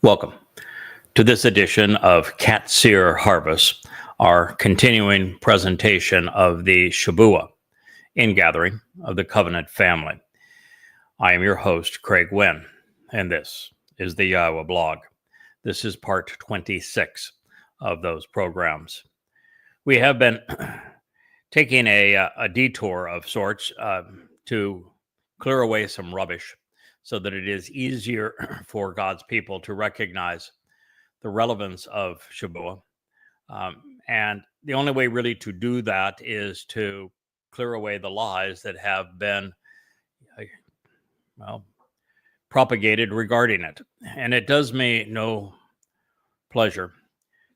Welcome to this edition of Qatsyr Harvest, our continuing presentation of the Shabuw'ah ingathering of the Covenant family. I am your host, Craig Wynn, and this is the Iowa blog. This is part 26 of those programs. We have been taking a detour of sorts to clear away some rubbish so that it is easier for God's people to recognize the relevance of Shabuw'ah. And the only way really to do that is to clear away the lies that have been, propagated regarding it. And it does me no pleasure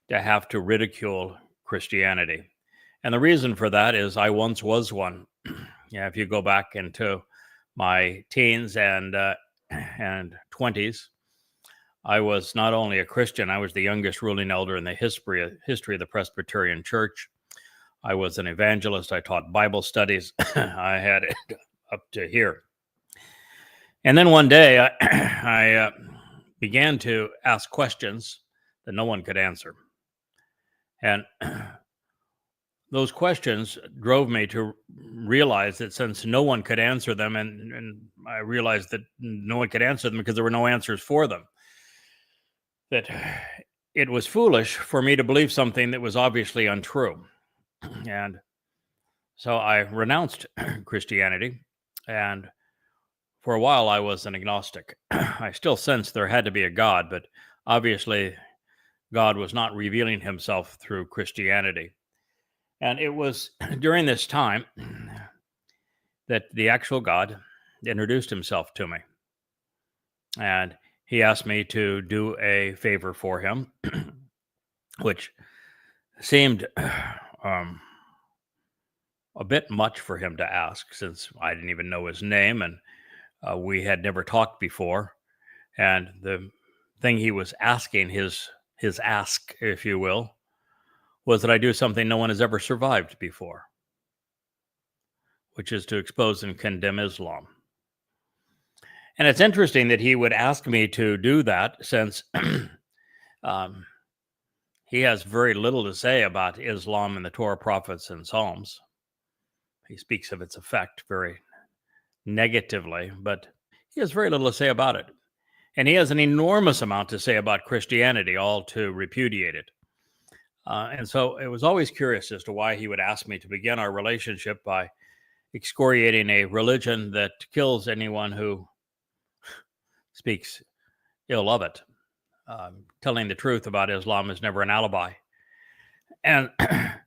to have to ridicule Christianity. And the reason for that is I once was one. If you go back into my teens and 20s, I was not only a Christian, I was the youngest ruling elder in the history of the Presbyterian Church. I was an evangelist. I taught Bible studies. I had it up to here. And then one day I began to ask questions that no one could answer. And those questions drove me to realize that since no one could answer them, and I realized that no one could answer them because there were no answers for them, that it was foolish for me to believe something that was obviously untrue. And so I renounced Christianity, and for a while I was an agnostic. I still sensed there had to be a God, but obviously God was not revealing himself through Christianity. And it was during this time that the actual God introduced himself to me. And he asked me to do a favor for him, which seemed a bit much for him to ask, since I didn't even know his name and we had never talked before. And the thing he was asking, his ask, if you will, was that I do something no one has ever survived before, which is to expose and condemn Islam. And it's interesting that he would ask me to do that, since he has very little to say about Islam in the Torah, prophets, and Psalms. He speaks of its effect very negatively, but he has very little to say about it. And he has an enormous amount to say about Christianity, all to repudiate it. And so it was always curious as to why he would ask me to begin our relationship by excoriating a religion that kills anyone who speaks ill of it. Telling the truth about Islam is never an alibi. And I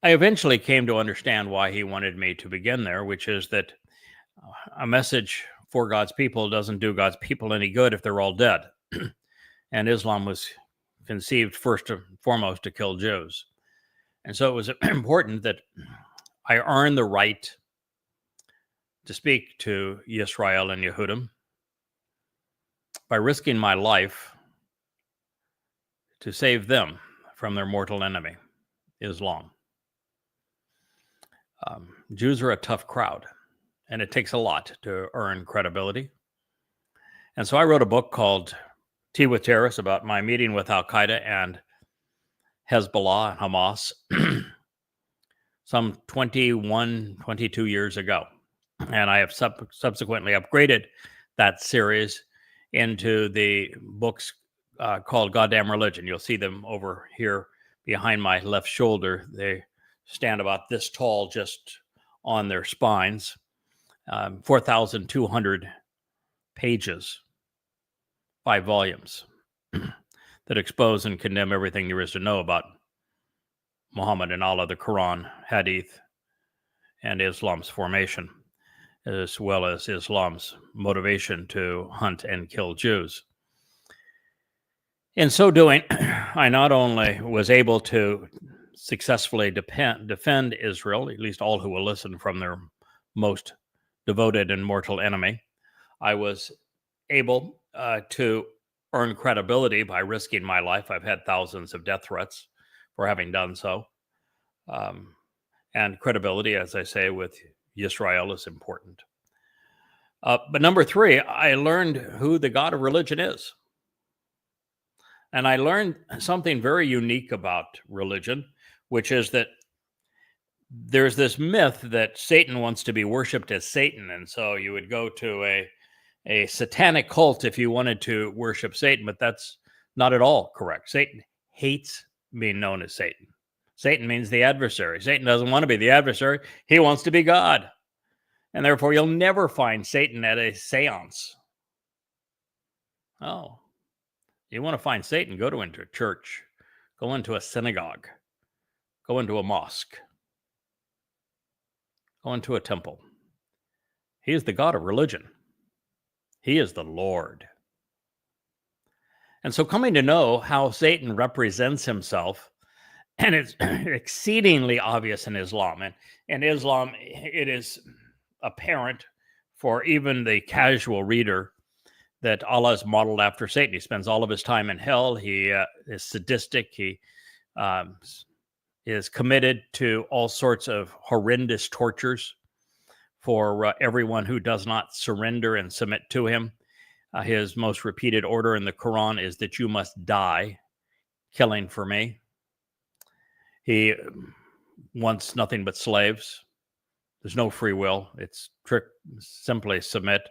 eventually came to understand why he wanted me to begin there, which is that a message for God's people doesn't do God's people any good if they're all dead. And Islam was conceived first and foremost to kill Jews. And so it was important that I earn the right to speak to Yisrael and Yehudim by risking my life to save them from their mortal enemy, Islam. Jews are a tough crowd, and it takes a lot to earn credibility. And so I wrote a book called Tea with Terrorists about my meeting with Al-Qaeda and Hezbollah and Hamas some 22 years ago. And I have subsequently upgraded that series into the books called Goddamn Religion. You'll see them over here behind my left shoulder. They stand about this tall just on their spines. 4,200 pages, 5 volumes that expose and condemn everything there is to know about Muhammad and Allah, the Quran, Hadith, and Islam's formation, as well as Islam's motivation to hunt and kill Jews. In so doing, I not only was able to successfully defend Israel, at least all who will listen, from their most devoted and mortal enemy, I was able to earn credibility by risking my life. I've had thousands of death threats for having done so. And credibility, as I say, with Yisrael is important. But number 3, I learned who the God of religion is. And I learned something very unique about religion, which is that there's this myth that Satan wants to be worshipped as Satan. And so you would go to a satanic cult if you wanted to worship Satan, but that's not at all correct. Satan hates being known as Satan. Satan means the adversary. Satan doesn't want to be the adversary. He wants to be God. And therefore, you'll never find Satan at a seance. Oh, you want to find Satan? Go into a church. Go into a synagogue. Go into a mosque. Go into a temple. He is the God of religion. He is the Lord. And so coming to know how Satan represents himself, and it's exceedingly obvious in Islam. And in Islam, it is apparent for even the casual reader that Allah is modeled after Satan. He spends all of his time in hell. He is sadistic. He is committed to all sorts of horrendous tortures for everyone who does not surrender and submit to him. His most repeated order in the Quran is that you must die killing for me. He wants nothing but slaves. There's no free will. It's simply submit.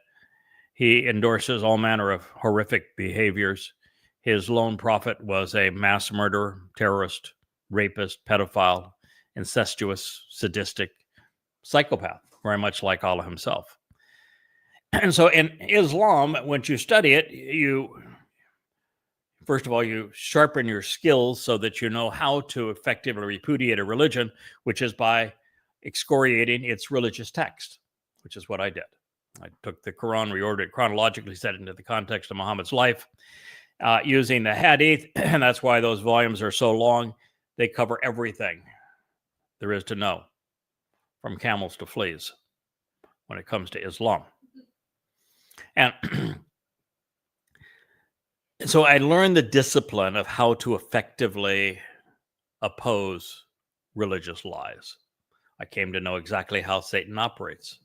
He endorses all manner of horrific behaviors. His lone prophet was a mass murderer, terrorist, rapist, pedophile, incestuous, sadistic psychopath, very much like Allah himself. And so in Islam, once you study it, first of all, you sharpen your skills so that you know how to effectively repudiate a religion, which is by excoriating its religious text, which is what I did. I took the Quran, reordered it chronologically, set it into the context of Muhammad's life, using the Hadith, and that's why those volumes are so long. They cover everything there is to know, from camels to fleas, when it comes to Islam. And so I learned the discipline of how to effectively oppose religious lies. I came to know exactly how Satan operates.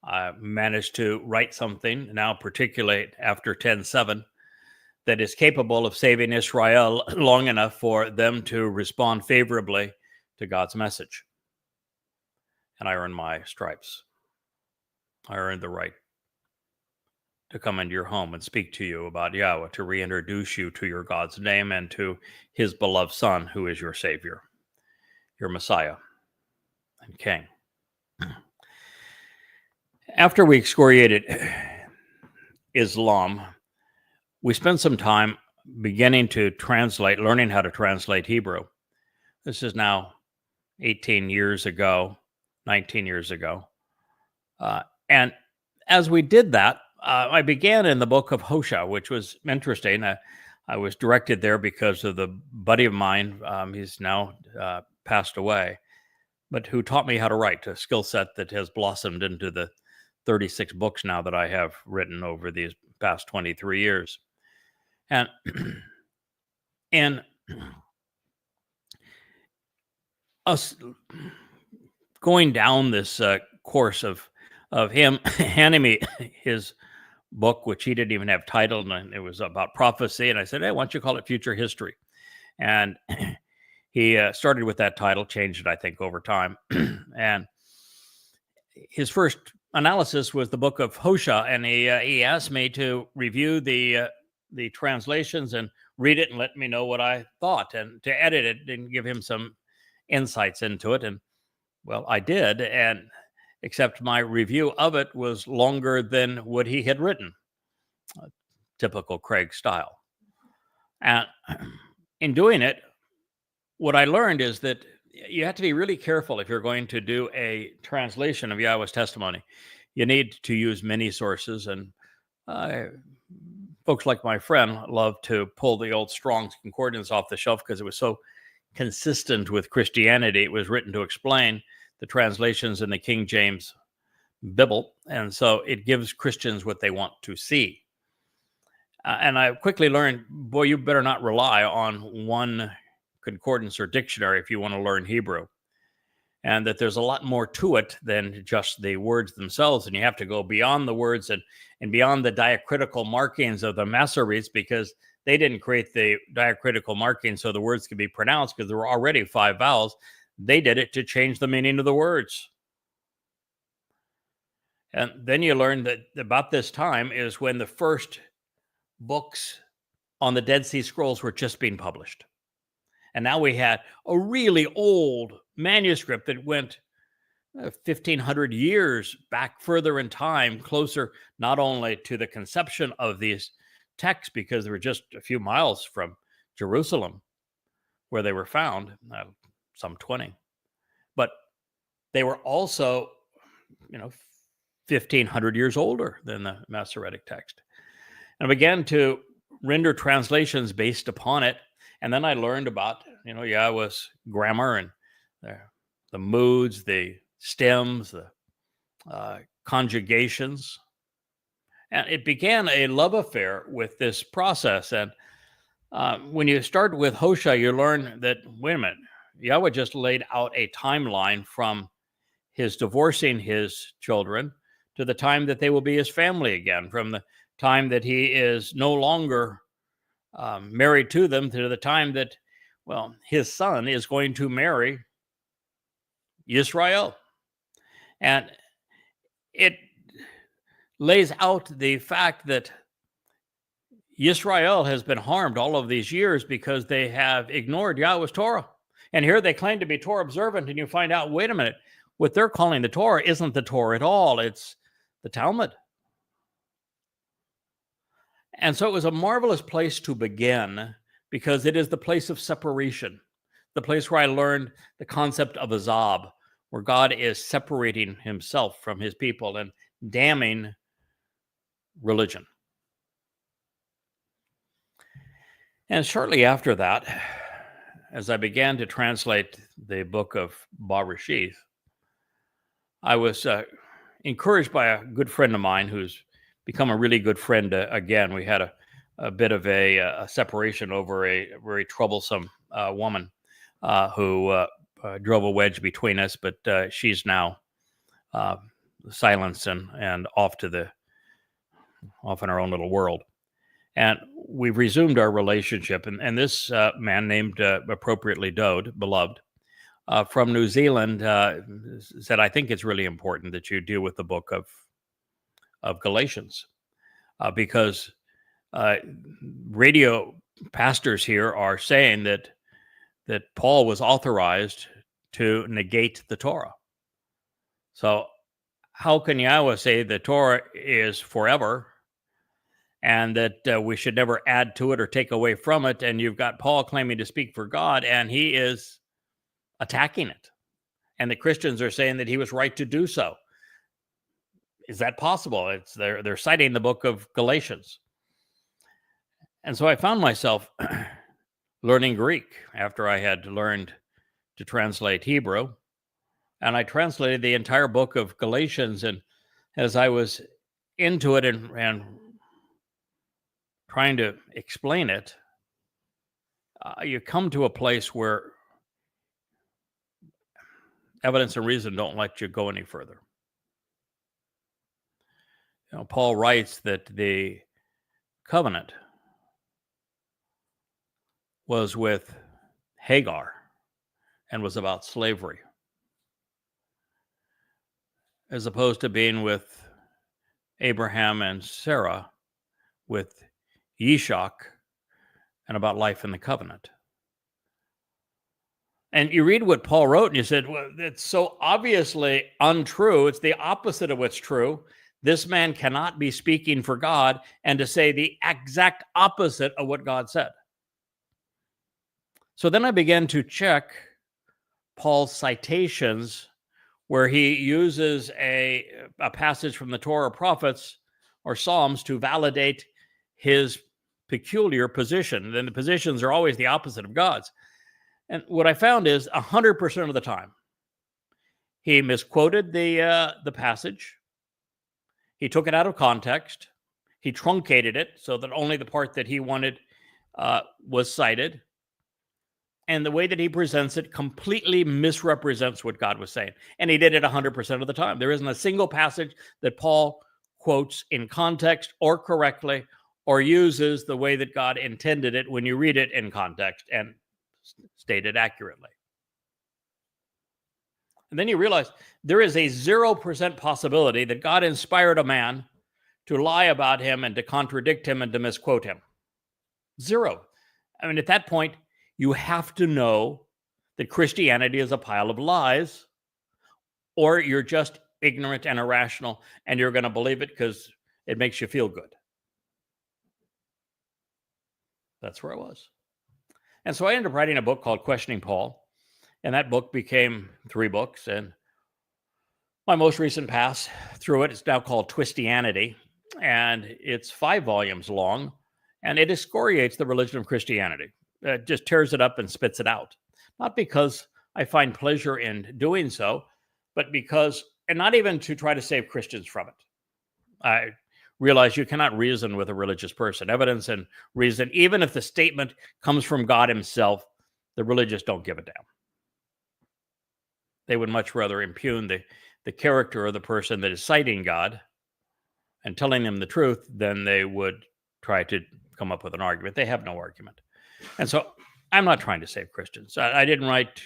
I managed to write something, now particularly after 10:7, that is capable of saving Israel long enough for them to respond favorably to God's message. And I earned my stripes. I earned the right to come into your home and speak to you about Yahweh, to reintroduce you to your God's name and to his beloved Son, who is your Savior, your Messiah and King. After we excoriated Islam, we spent some time beginning to translate, learning how to translate Hebrew. This is now 18 years ago, 19 years ago. And as we did that, I began in the book of Hosea, which was interesting. I was directed there because of the buddy of mine, he's now passed away, but who taught me how to write, a skill set that has blossomed into the 36 books now that I have written over these past 23 years. And us going down this course of him handing me his book, which he didn't even have titled, and it was about prophecy. And I said, hey, why don't you call it Future History? And he started with that title, changed it, I think, over time. And his first analysis was the book of Hosea, and he asked me to review the translations and read it and let me know what I thought, and to edit it and give him some insights into it. And well, I did, and except my review of it was longer than what he had written, typical Craig style. And in doing it, what I learned is that you have to be really careful if you're going to do a translation of Yahweh's testimony. You need to use many sources, and folks like my friend love to pull the old Strong's Concordance off the shelf because it was so consistent with Christianity. It was written to explain the translations in the King James Bible, and so it gives Christians what they want to see. And I quickly learned, boy, you better not rely on one concordance or dictionary if you want to learn Hebrew, and that there's a lot more to it than just the words themselves, and you have to go beyond the words and beyond the diacritical markings of the Masoretes, because They didn't create the diacritical marking so the words could be pronounced because there were already 5 vowels. They did it to change the meaning of the words. And then you learn that about this time is when the first books on the Dead Sea Scrolls were just being published. And now we had a really old manuscript that went 1,500 years back further in time, closer not only to the conception of these texts, because they were just a few miles from Jerusalem where they were found, some 20, but they were also, 1,500 years older than the Masoretic text. And I began to render translations based upon it. And then I learned about, Yahweh's grammar and the moods, the stems, the conjugations. And it began a love affair with this process. And when you start with Hosea, you learn that, wait a minute, Yahweh just laid out a timeline from his divorcing his children to the time that they will be his family again, from the time that he is no longer married to them to the time that, his son is going to marry Israel. And it lays out the fact that Israel has been harmed all of these years because they have ignored Yahweh's Torah. And here they claim to be Torah observant, and you find out, wait a minute, what they're calling the Torah isn't the Torah at all. It's the Talmud. And so it was a marvelous place to begin because it is the place of separation, the place where I learned the concept of azab, where God is separating himself from his people and damning religion. And shortly after that, as I began to translate the book of Bereshith, I was encouraged by a good friend of mine who's become a really good friend again. We had a bit of a separation over a very troublesome woman who drove a wedge between us, but she's now silenced and off in our own little world. And we've resumed our relationship. And this man named appropriately Dode, beloved, from New Zealand, said, I think it's really important that you deal with the book of Galatians, because radio pastors here are saying that Paul was authorized to negate the Torah. So how can Yahweh say the Torah is forever and that we should never add to it or take away from it? And you've got Paul claiming to speak for God, and he is attacking it. And the Christians are saying that he was right to do so. Is that possible? They're citing the book of Galatians. And so I found myself learning Greek after I had learned to translate Hebrew. And I translated the entire book of Galatians. And as I was into it and trying to explain it, you come to a place where evidence and reason don't let you go any further. Paul writes that the covenant was with Hagar and was about slavery, as opposed to being with Abraham and Sarah, with Yishak, and about life in the covenant. And you read what Paul wrote, and you said, well, it's so obviously untrue. It's the opposite of what's true. This man cannot be speaking for God and to say the exact opposite of what God said. So then I began to check Paul's citations where he uses a passage from the Torah prophets or Psalms to validate his peculiar position. Then the positions are always the opposite of God's. And what I found is 100% of the time, he misquoted the passage. He took it out of context. He truncated it so that only the part that he wanted was cited. And the way that he presents it completely misrepresents what God was saying. And he did it 100% of the time. There isn't a single passage that Paul quotes in context or correctly or uses the way that God intended it when you read it in context and state it accurately. And then you realize there is a 0% possibility that God inspired a man to lie about him and to contradict him and to misquote him. Zero. I mean, at that point, you have to know that Christianity is a pile of lies, or you're just ignorant and irrational, and you're going to believe it because it makes you feel good. That's where I was. And so I ended up writing a book called Questioning Paul, and that book became 3 books. And my most recent pass through it is now called Twistianity, and it's 5 volumes long, and it excoriates the religion of Christianity. It just tears it up and spits it out. Not because I find pleasure in doing so, but because, and not even to try to save Christians from it. I realize you cannot reason with a religious person. Evidence and reason, even if the statement comes from God himself, the religious don't give a damn. They would much rather impugn the character of the person that is citing God and telling them the truth than they would try to come up with an argument. They have no argument. And so I'm not trying to save Christians. I didn't write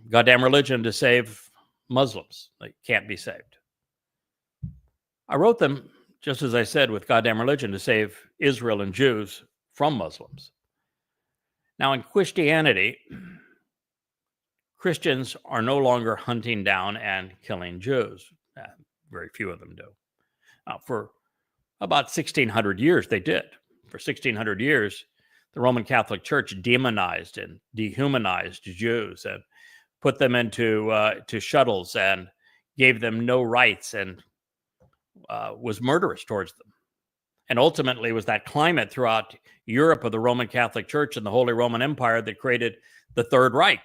Goddamn Religion to save Muslims. They can't be saved. I wrote them, just as I said, with Goddamn Religion to save Israel and Jews from Muslims. Now, in Christianity, Christians are no longer hunting down and killing Jews. Very few of them do. For about 1,600 years, they did. For 1,600 years, the Roman Catholic Church demonized and dehumanized Jews and put them into to shuttles and gave them no rights and was murderous towards them. And ultimately was that climate throughout Europe of the Roman Catholic Church and the Holy Roman Empire that created the Third Reich,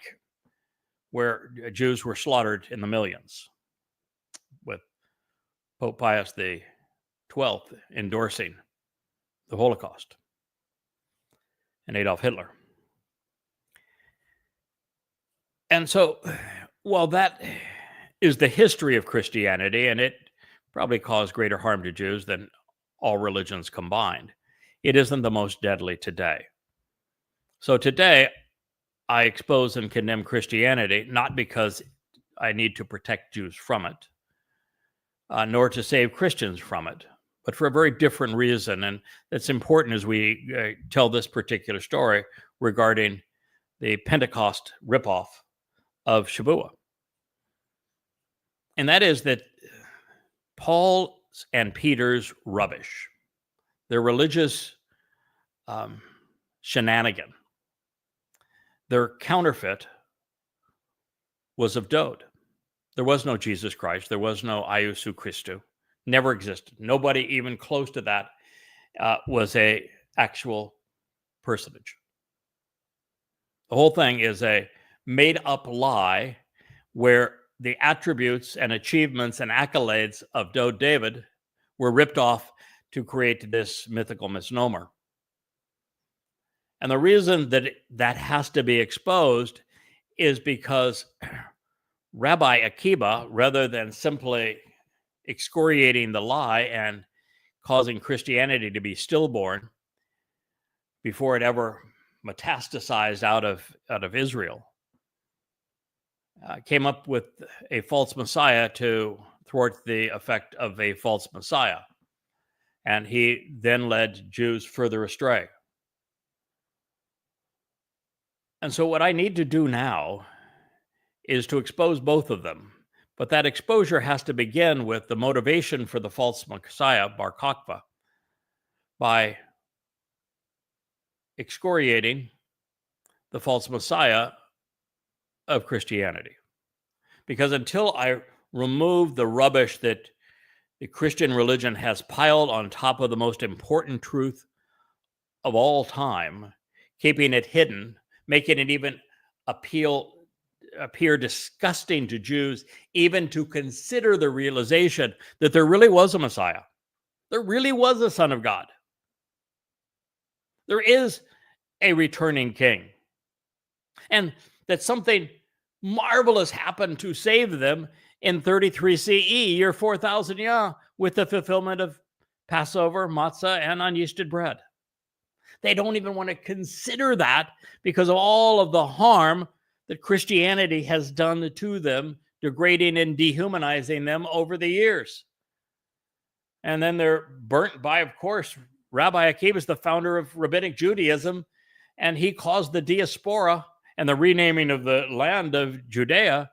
where Jews were slaughtered in the millions, with Pope Pius XII endorsing the Holocaust and Adolf Hitler. And so, while that is the history of Christianity, and it probably caused greater harm to Jews than all religions combined, it isn't the most deadly today. So today, I expose and condemn Christianity, not because I need to protect Jews from it, nor to save Christians from it, but for a very different reason. And it's important as we tell this particular story regarding the Pentecost ripoff of Shabuw'ah. And that is that Paul's and Peter's rubbish, their religious shenanigan, their counterfeit was of Dode. There was no Jesus Christ. There was no Iusu Christou. Never existed. Nobody even close to that was a actual personage. The whole thing is a made-up lie where the attributes and achievements and accolades of Dode David were ripped off to create this mythical misnomer. And the reason that that has to be exposed is because Rabbi Akiba, rather than simply excoriating the lie and causing Christianity to be stillborn before it ever metastasized out of Israel, came up with a false Messiah to thwart the effect of a false Messiah. And he then led Jews further astray. And so what I need to do now is to expose both of them. But that exposure has to begin with the motivation for the false Messiah, Bar Kokhba, by excoriating the false Messiah of Christianity. Because until I remove the rubbish that the Christian religion has piled on top of the most important truth of all time, keeping it hidden, making it even appear disgusting to Jews, even to consider the realization that there really was a Messiah. There really was a Son of God. There is a returning king. And that something marvelous happened to save them in 33 CE, year 4000, with the fulfillment of Passover, matzah, and unyeasted bread. They don't even want to consider that because of all of the harm that Christianity has done to them, degrading and dehumanizing them over the years. And then they're burnt by, of course, Rabbi Akiva is the founder of Rabbinic Judaism, and he caused the diaspora and the renaming of the land of Judea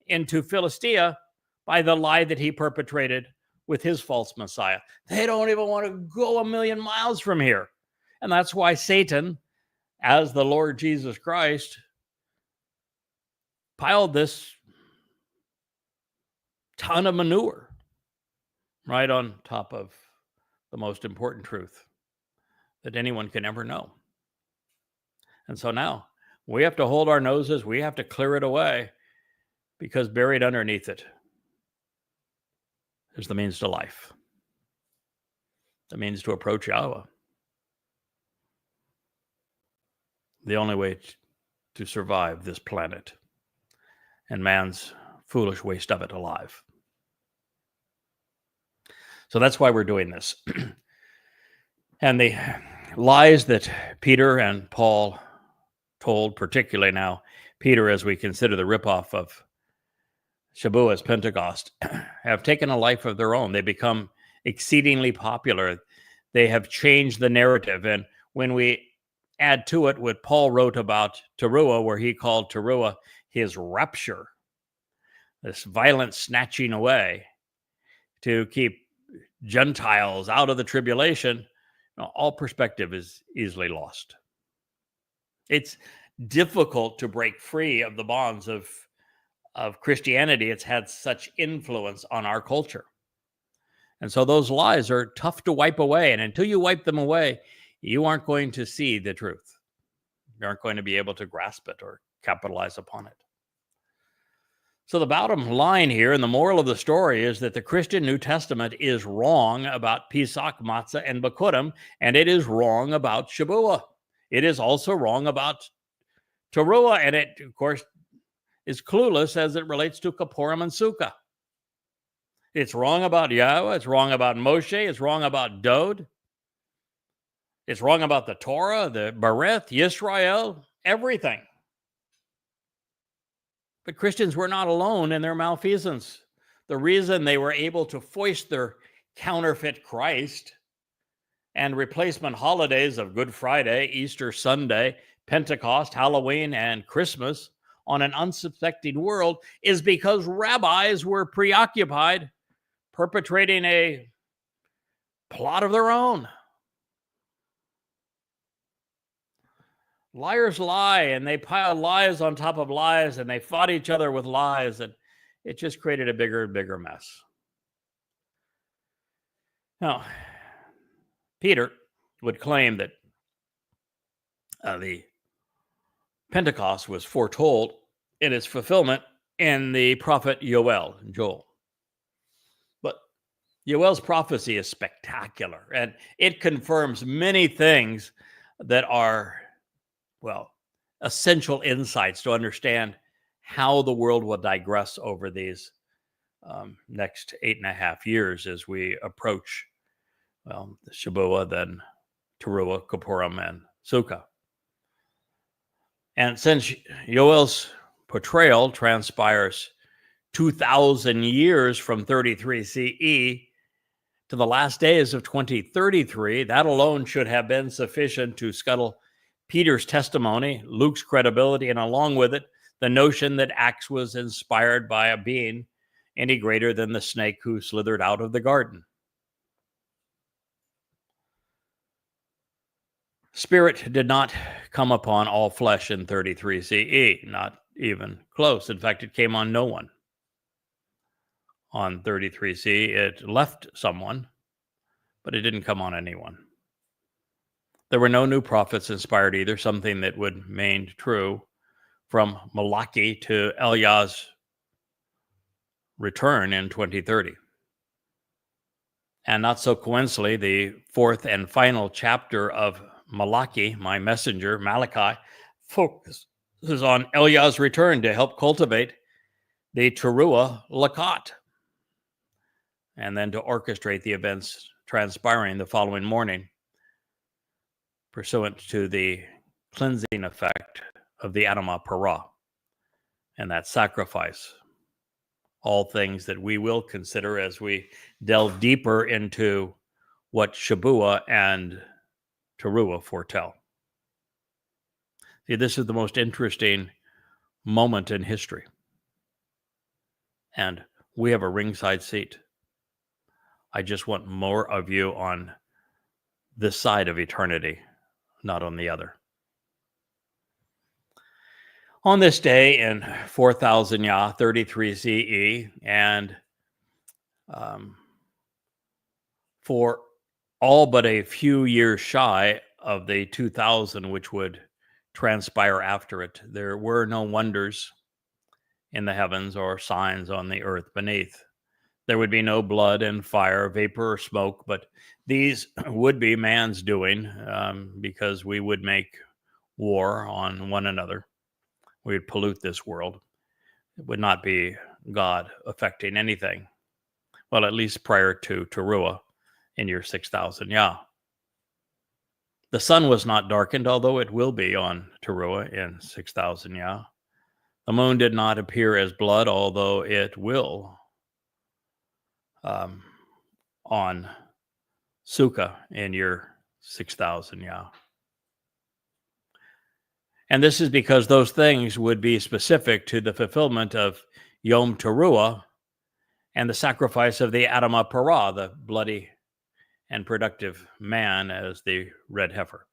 into Philistia by the lie that he perpetrated with his false Messiah. They don't even want to go a million miles from here. And that's why Satan, as the Lord Jesus Christ, piled this ton of manure right on top of the most important truth that anyone can ever know. And so now we have to hold our noses, we have to clear it away, because buried underneath it is the means to life, the means to approach Yahweh, the only way to survive this planet and man's foolish waste of it alive. So that's why we're doing this. And the lies that Peter and Paul told, particularly now, Peter, as we consider the ripoff of Shabuw'ah's Pentecost, have taken a life of their own. They become exceedingly popular. They have changed the narrative. And when we add to it what Paul wrote about Teruah, where he called Teruah his rapture, this violent snatching away to keep Gentiles out of the tribulation, all perspective is easily lost. It's difficult to break free of the bonds of Christianity. It's had such influence on our culture. And so those lies are tough to wipe away. And until you wipe them away, you aren't going to see the truth. You aren't going to be able to grasp it or capitalize upon it. So the bottom line here and the moral of the story is that the Christian New Testament is wrong about Pesach, Matzah, and Bikurim, and it is wrong about Shabuw'ah. It is also wrong about Teruah, and it, of course, is clueless as it relates to Kippurim and Sukkah. It's wrong about Yahweh. It's wrong about Moshe. It's wrong about Dod. It's wrong about the Torah, the Berith, Yisrael, everything. But Christians were not alone in their malfeasance. The reason they were able to foist their counterfeit Christ and replacement holidays of Good Friday, Easter Sunday, Pentecost, Halloween, and Christmas on an unsuspecting world is because rabbis were preoccupied perpetrating a plot of their own. Liars lie, and they pile lies on top of lies, and they fought each other with lies, and it just created a bigger and bigger mess. Now, Peter would claim that the Pentecost was foretold in its fulfillment in the prophet Joel. But Joel's prophecy is spectacular, and it confirms many things that are, well, essential insights to understand how the world will digress over these next 8.5 years as we approach, well, the Shabuw'ah, then Teruah, Kippurim, and Sukkah. And since Joel's portrayal transpires 2,000 years from 33 CE to the last days of 2033, that alone should have been sufficient to scuttle Peter's testimony, Luke's credibility, and along with it, the notion that Acts was inspired by a being any greater than the snake who slithered out of the garden. Spirit did not come upon all flesh in 33 CE, not even close. In fact, it came on no one. On 33 CE, it left someone, but it didn't come on anyone. There were no new prophets inspired either, something that would remain true from Malachi to Eliah's return in 2030. And not so coincidentally, the fourth and final chapter of Malachi, my messenger, Malachi, focuses on Eliah's return to help cultivate the Teruah Lakat, and then to orchestrate the events transpiring the following morning, pursuant to the cleansing effect of the Adamah Parah and that sacrifice. All things that we will consider as we delve deeper into what Shabuw'ah and Teruah foretell. See, this is the most interesting moment in history. And we have a ringside seat. I just want more of you on this side of eternity, not on the other. On this day in 4000 Yah, 33 CE, and for all but a few years shy of the 2000, which would transpire after it, there were no wonders in the heavens or signs on the earth beneath. There would be no blood and fire, vapor or smoke, but these would be man's doing, because we would make war on one another. We would pollute this world. It would not be God affecting anything. Well, at least prior to Teruah in year 6000 Yah. The sun was not darkened, although it will be on Teruah in 6000 Yah. The moon did not appear as blood, although it will on Sukkah in year 6000 Yah. And this is because those things would be specific to the fulfillment of Yom Teruah and the sacrifice of the Adamah Parah, the bloody and productive man, as the red heifer.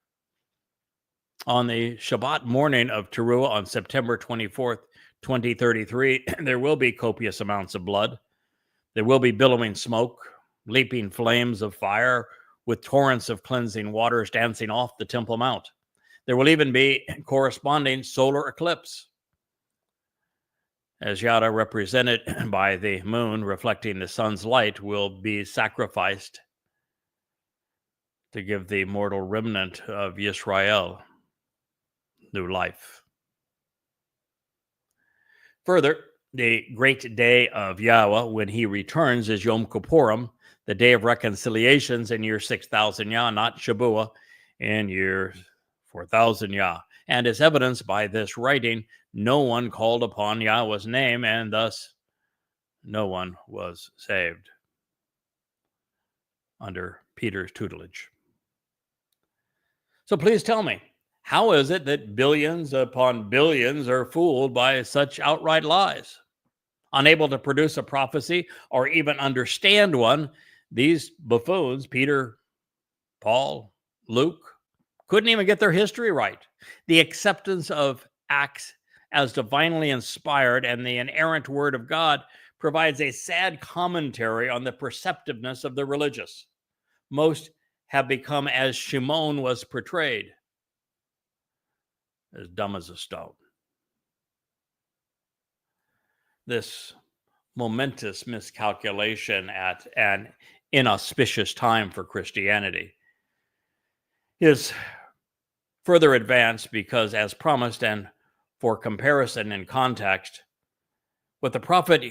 On the Shabbat morning of Teruah on September 24th, 2033, there will be copious amounts of blood. There will be billowing smoke, leaping flames of fire, with torrents of cleansing waters dancing off the Temple Mount. There will even be corresponding solar eclipse, as Yada, represented by the moon reflecting the sun's light, will be sacrificed to give the mortal remnant of Yisrael new life. Further, the great day of Yahweh, when he returns, is Yom Kippurim, the day of reconciliations in year 6000 Yah, not Shabuw'ah in year 4000 Yah. And as evidenced by this writing, no one called upon Yahweh's name, and thus no one was saved under Peter's tutelage. So please tell me, how is it that billions upon billions are fooled by such outright lies? Unable to produce a prophecy or even understand one, these buffoons, Peter, Paul, Luke, couldn't even get their history right. The acceptance of Acts as divinely inspired and the inerrant word of God provides a sad commentary on the perceptiveness of the religious. Most have become as Shimon was portrayed, as dumb as a stone. This momentous miscalculation at an inauspicious time for Christianity is further advanced because, as promised and for comparison and context, what the prophet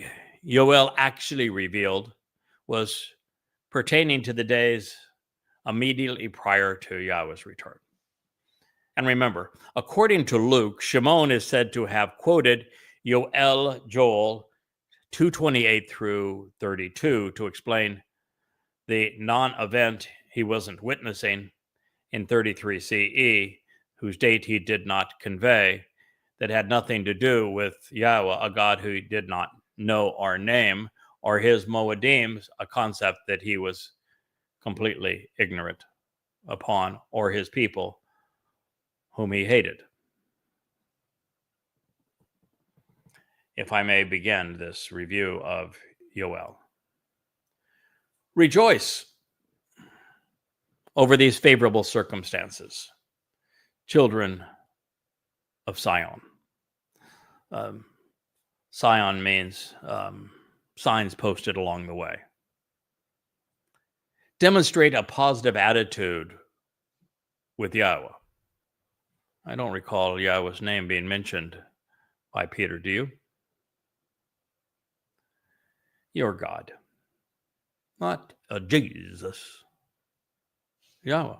Yoel actually revealed was pertaining to the days immediately prior to Yahweh's return. And remember, according to Luke, Shimon is said to have quoted Joel 2:28 through 32 to explain the non-event he wasn't witnessing in 33 CE, whose date he did not convey, that had nothing to do with Yahweh, a God who did not know our name, or his Moedim, a concept that he was completely ignorant upon, or his people whom he hated. If I may begin this review of Yoel. Rejoice over these favorable circumstances, children of Sion. Sion means signs posted along the way. Demonstrate a positive attitude with Yahweh. I don't recall Yahweh's name being mentioned by Peter, do you? Your God, not Jesus, Yahweh.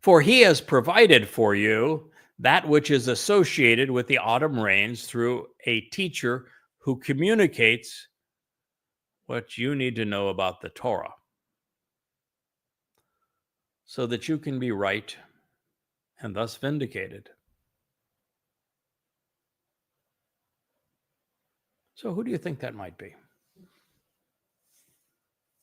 For he has provided for you that which is associated with the autumn rains through a teacher who communicates what you need to know about the Torah so that you can be right and thus vindicated. So who do you think that might be?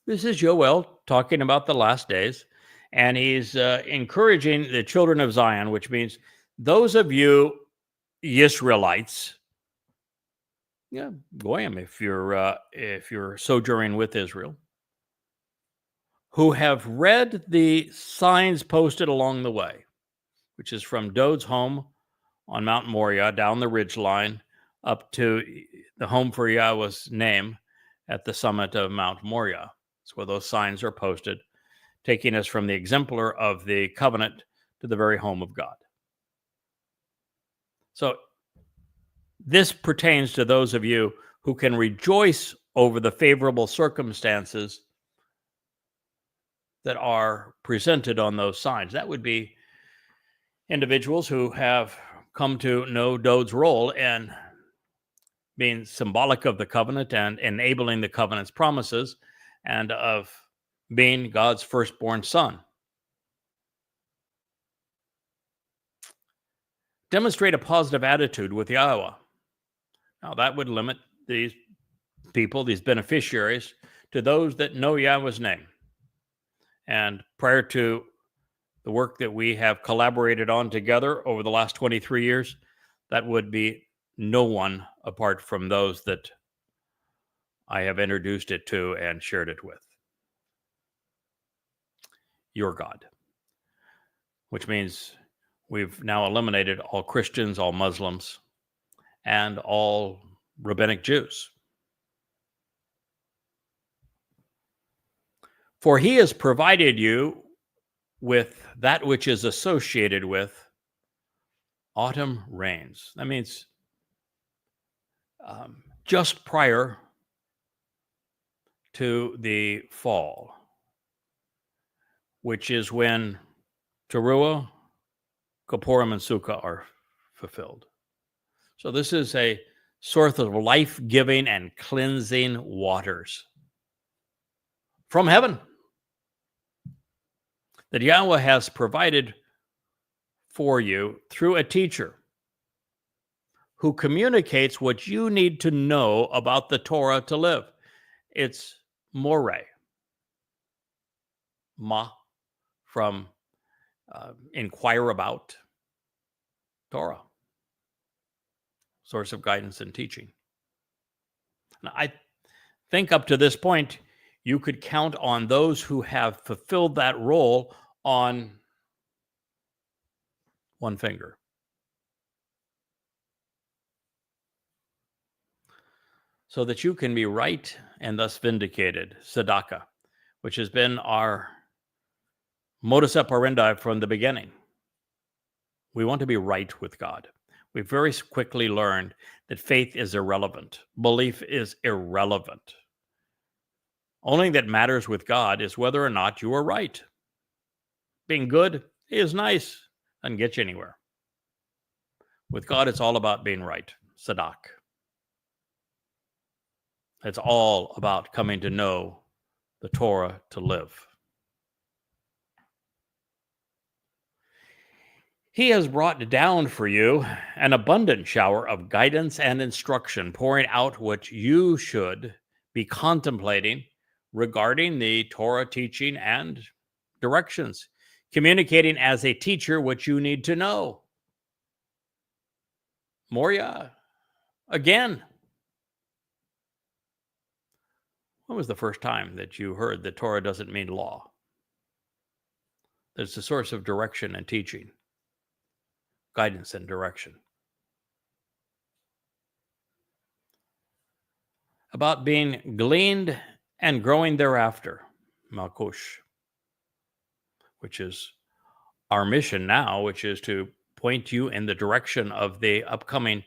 This is Joel talking about the last days, and he's encouraging the children of Zion, which means those of you Israelites, yeah, goyim, if you're sojourning with Israel, who have read the signs posted along the way, which is from Dod's home on Mount Moriah down the ridge line up to the home for Yahweh's name at the summit of Mount Moriah. That's where those signs are posted, taking us from the exemplar of the covenant to the very home of God. So this pertains to those of you who can rejoice over the favorable circumstances that are presented on those signs. That would be individuals who have come to know Dod's role in being symbolic of the covenant and enabling the covenant's promises, and of being God's firstborn son. Demonstrate a positive attitude with Yahweh. Now, that would limit these people, these beneficiaries, to those that know Yahweh's name. And prior to the work that we have collaborated on together over the last 23 years, that would be no one apart from those that I have introduced it to and shared it with. Your God. Which means we've now eliminated all Christians, all Muslims, and all rabbinic Jews. For he has provided you with that which is associated with autumn rains. That means just prior to the fall, which is when Teruah, Kippurim, and Sukkah are fulfilled. So this is a source of life-giving and cleansing waters from heaven that Yahweh has provided for you through a teacher who communicates what you need to know about the Torah to live. It's Moreh. Ma, from inquire about, Torah, source of guidance and teaching. Now, I think up to this point, you could count on those who have fulfilled that role on one finger. So that you can be right and thus vindicated. Tzedakah, which has been our modus operandi from the beginning. We want to be right with God. We very quickly learned that faith is irrelevant. Belief is irrelevant. Only that matters with God is whether or not you are right. Being good is nice, doesn't get you anywhere. With God, it's all about being right. Sadak. It's all about coming to know the Torah to live. He has brought down for you an abundant shower of guidance and instruction, pouring out what you should be contemplating regarding the Torah teaching and directions, communicating as a teacher what you need to know. Moriah, again. When was the first time that you heard that Torah doesn't mean law? It's a source of direction and teaching, guidance and direction. About being gleaned and growing thereafter, Malkush, which is our mission now, which is to point you in the direction of the upcoming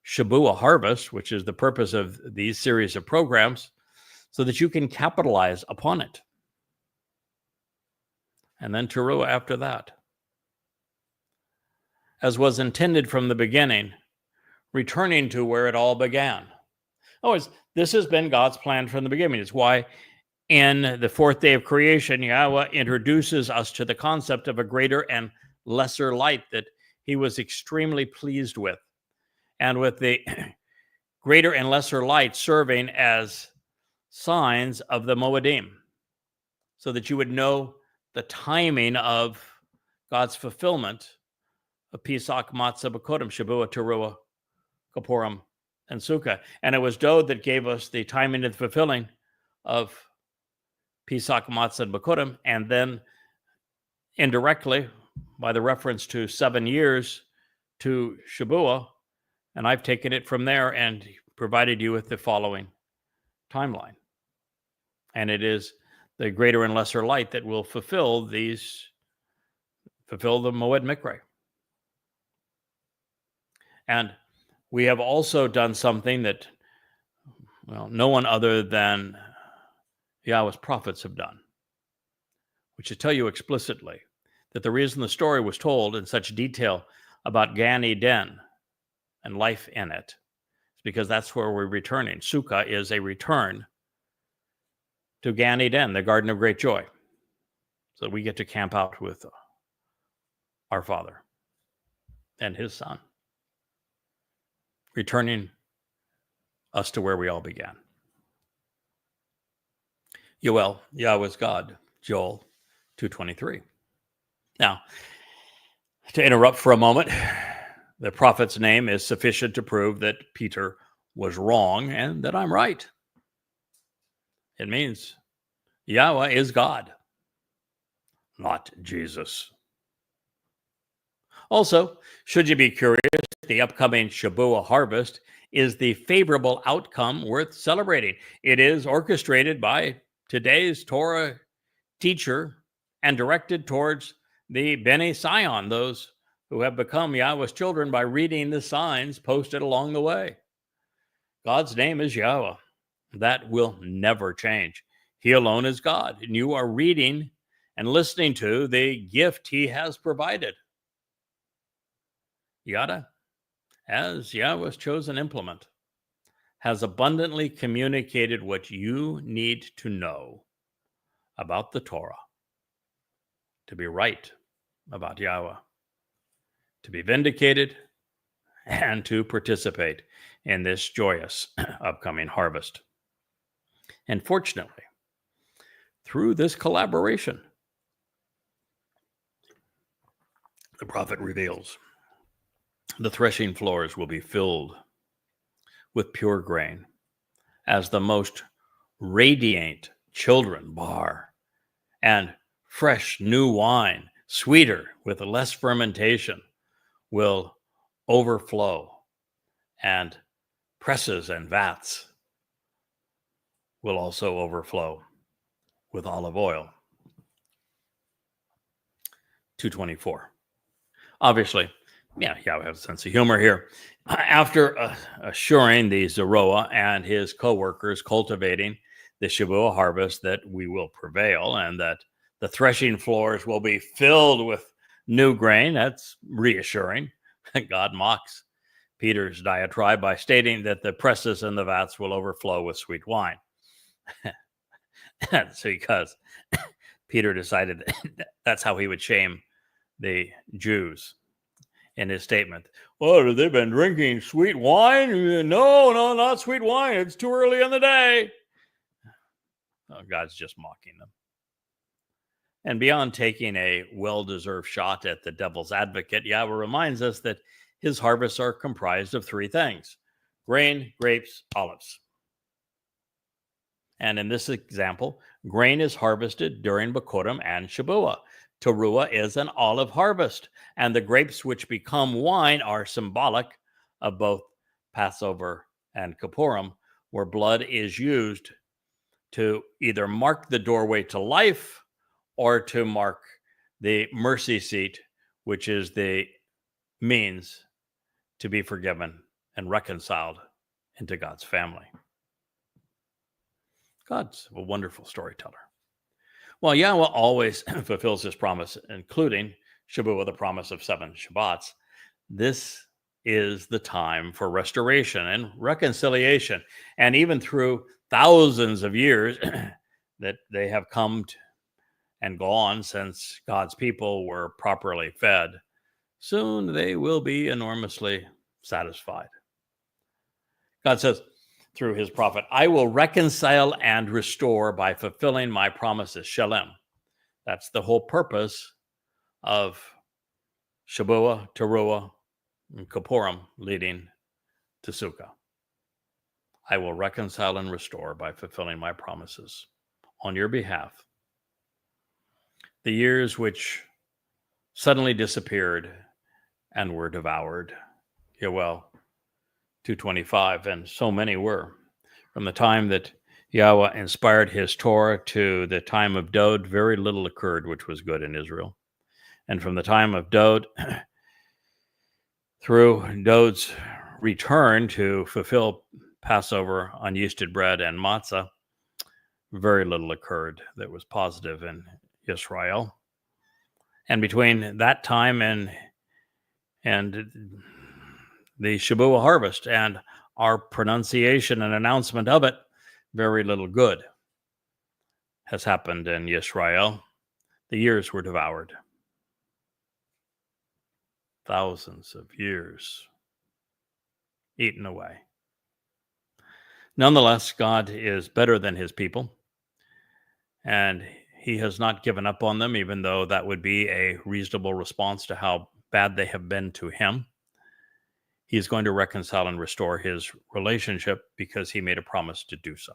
Shabuw'ah harvest, which is the purpose of these series of programs, so that you can capitalize upon it. and then Teruah after that. As was intended from the beginning, returning to where it all began. This has been God's plan from the beginning. It's why in the fourth day of creation, Yahweh introduces us to the concept of a greater and lesser light that he was extremely pleased with. And with the greater and lesser light serving as signs of the Moedim, so that you would know the timing of God's fulfillment of Pesach, Matzah, B'Kodim, Shabuw'ah, Teruah, Kippurim, and Sukkah. And it was Dod that gave us the timing and fulfilling of Pesach, Matzah, and B'Kodim, and then indirectly, by the reference to 7 years to Shabuw'ah, and I've taken it from there and provided you with the following timeline. And it is the greater and lesser light that will fulfill the Moed Mikre. And we have also done something that, no one other than Yahweh's prophets have done, which is tell you explicitly that the reason the story was told in such detail about Gan Eden and life in it is because that's where we're returning. Sukkah is a return to Gan Eden, the Garden of Great Joy. So we get to camp out with our Father and his Son, returning us to where we all began. Yoel, Yahweh's God, Joel 2:23. Now, to interrupt for a moment, the prophet's name is sufficient to prove that Peter was wrong and that I'm right. It means Yahweh is God, not Jesus. Also, should you be curious, the upcoming Shabuw'ah harvest is the favorable outcome worth celebrating. It is orchestrated by today's Torah teacher and directed towards the Bnei Sion, those who have become Yahweh's children by reading the signs posted along the way. God's name is Yahweh. That will never change. He alone is God, and you are reading and listening to the gift he has provided. Yada, as Yahweh's chosen implement, has abundantly communicated what you need to know about the Torah, to be right about Yahweh, to be vindicated, and to participate in this joyous upcoming harvest. And fortunately, through this collaboration, the prophet reveals the threshing floors will be filled with pure grain, as the most radiant children bar, and fresh new wine, sweeter with less fermentation, will overflow, and presses and vats will also overflow with olive oil. 2:24. Obviously, Yahweh has a sense of humor here. After assuring the Zeroah and his co-workers cultivating the Shabuw'ah harvest that we will prevail and that the threshing floors will be filled with new grain, that's reassuring. God mocks Peter's diatribe by stating that the presses and the vats will overflow with sweet wine. That's because Peter decided that's how he would shame the Jews in his statement. Well, have they been drinking sweet wine? No, not sweet wine. It's too early in the day. God's just mocking them. And beyond taking a well-deserved shot at the devil's advocate, Yahweh reminds us that his harvests are comprised of three things: grain, grapes, olives. And in this example, grain is harvested during B'Kodim and Shabuw'ah. Teruah is an olive harvest, and the grapes which become wine are symbolic of both Passover and Kippurim, where blood is used to either mark the doorway to life or to mark the mercy seat, which is the means to be forgiven and reconciled into God's family. God's a wonderful storyteller. Well, Yahweh always fulfills his promise, including Shabuw'ah, the promise of 7 Shabbats. This is the time for restoration and reconciliation. And even through thousands of years that they have come and gone since God's people were properly fed, soon they will be enormously satisfied. God says through his prophet, I will reconcile and restore by fulfilling my promises. Shalem. That's the whole purpose of Shabuw'ah, Teruah, and Kippurim leading to Sukkah. I will reconcile and restore by fulfilling my promises on your behalf. The years which suddenly disappeared and were devoured. Yoel 2:25, and so many were. From the time that Yahweh inspired his Torah to the time of Dod, very little occurred which was good in Israel. And from the time of Dod through Dod's return to fulfill Passover, unyeasted bread, and matzah, very little occurred that was positive in Israel. And between that time and the Shabuw'ah harvest and our pronunciation and announcement of it, very little good has happened in Israel. The years were devoured. Thousands of years eaten away. Nonetheless, God is better than his people, and he has not given up on them, even though that would be a reasonable response to how bad they have been to him. He's going to reconcile and restore his relationship because he made a promise to do so.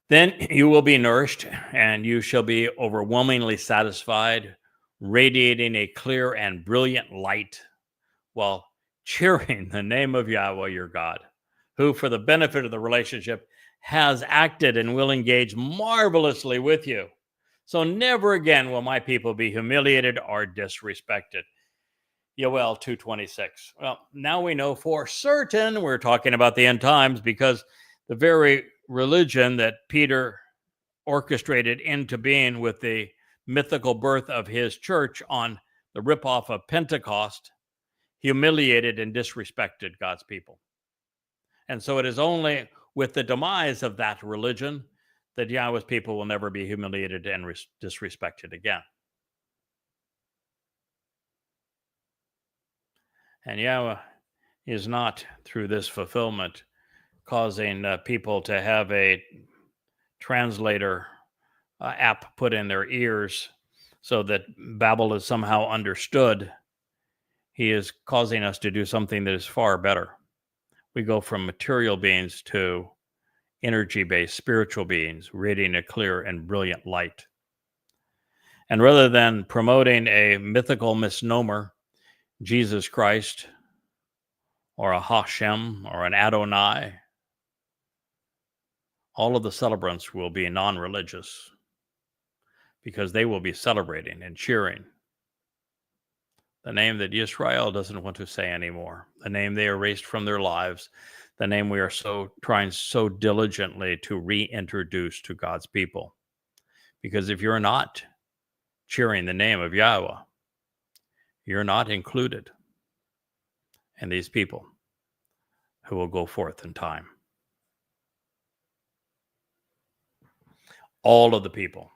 Then you will be nourished, and you shall be overwhelmingly satisfied, radiating a clear and brilliant light while cheering the name of Yahweh your God, who, for the benefit of the relationship, has acted and will engage marvelously with you. So never again will my people be humiliated or disrespected. Yoel 2:26. Well, now we know for certain we're talking about the end times, because the very religion that Peter orchestrated into being with the mythical birth of his church on the ripoff of Pentecost humiliated and disrespected God's people. And so it is only with the demise of that religion that Yahweh's people will never be humiliated and disrespected again. And Yahweh is not, through this fulfillment, causing people to have a translator app put in their ears so that Babel is somehow understood. He is causing us to do something that is far better. We go from material beings to energy-based spiritual beings, radiating a clear and brilliant light. And rather than promoting a mythical misnomer, Jesus Christ, or a Hashem, or an Adonai, all of the celebrants will be non-religious, because they will be celebrating and cheering the name that Israel doesn't want to say anymore, the name they erased from their lives, the name we are trying so diligently to reintroduce to God's people. Because if you're not cheering the name of Yahweh, you're not included in these people who will go forth in time. All of the people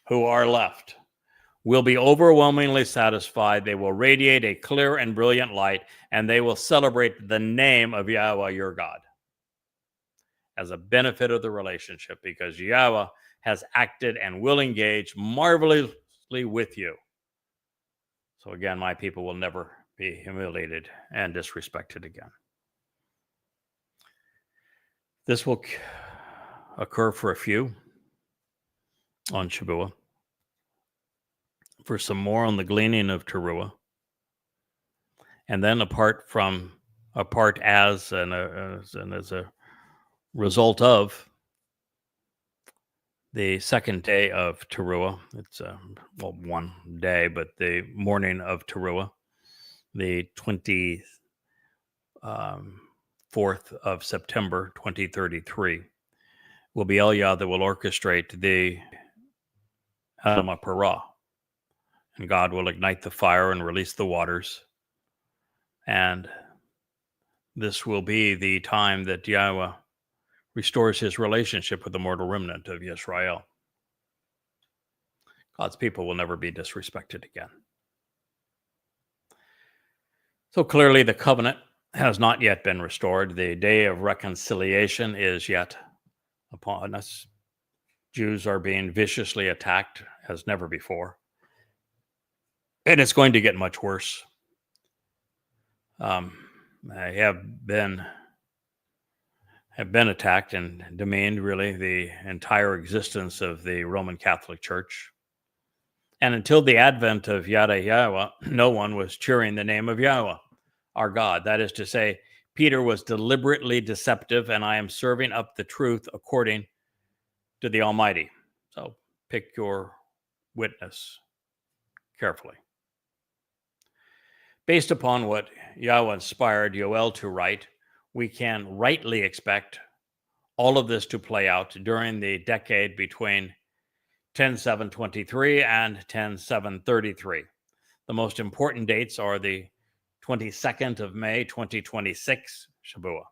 who are left will be overwhelmingly satisfied. They will radiate a clear and brilliant light, and they will celebrate the name of Yahweh your God as a benefit of the relationship, because Yahweh has acted and will engage marvelously with you. So again, my people will never be humiliated and disrespected again. This will occur for a few on Shabuw'ah, for some more on the gleaning of Teruah, and then apart as a result of the second day of Teruah. It's one day, but the morning of Teruah, the 24th of September 2033, will be Eliah that will orchestrate the Adamah Parah. And God will ignite the fire and release the waters. And this will be the time that Yahweh restores his relationship with the mortal remnant of Yisrael. God's people will never be disrespected again. So clearly the covenant has not yet been restored. The day of reconciliation is yet upon us. Jews are being viciously attacked as never before. And it's going to get much worse. They have been attacked and demeaned, really, the entire existence of the Roman Catholic Church. And until the advent of Yada Yahweh, no one was cheering the name of Yahweh, our God. That is to say, Peter was deliberately deceptive, and I am serving up the truth according to the Almighty. So pick your witness carefully. Based upon what Yahweh inspired Yoel to write, we can rightly expect all of this to play out during the decade between 10,723 and 10,733. The most important dates are the 22nd of May, 2026, Shabuw'ah,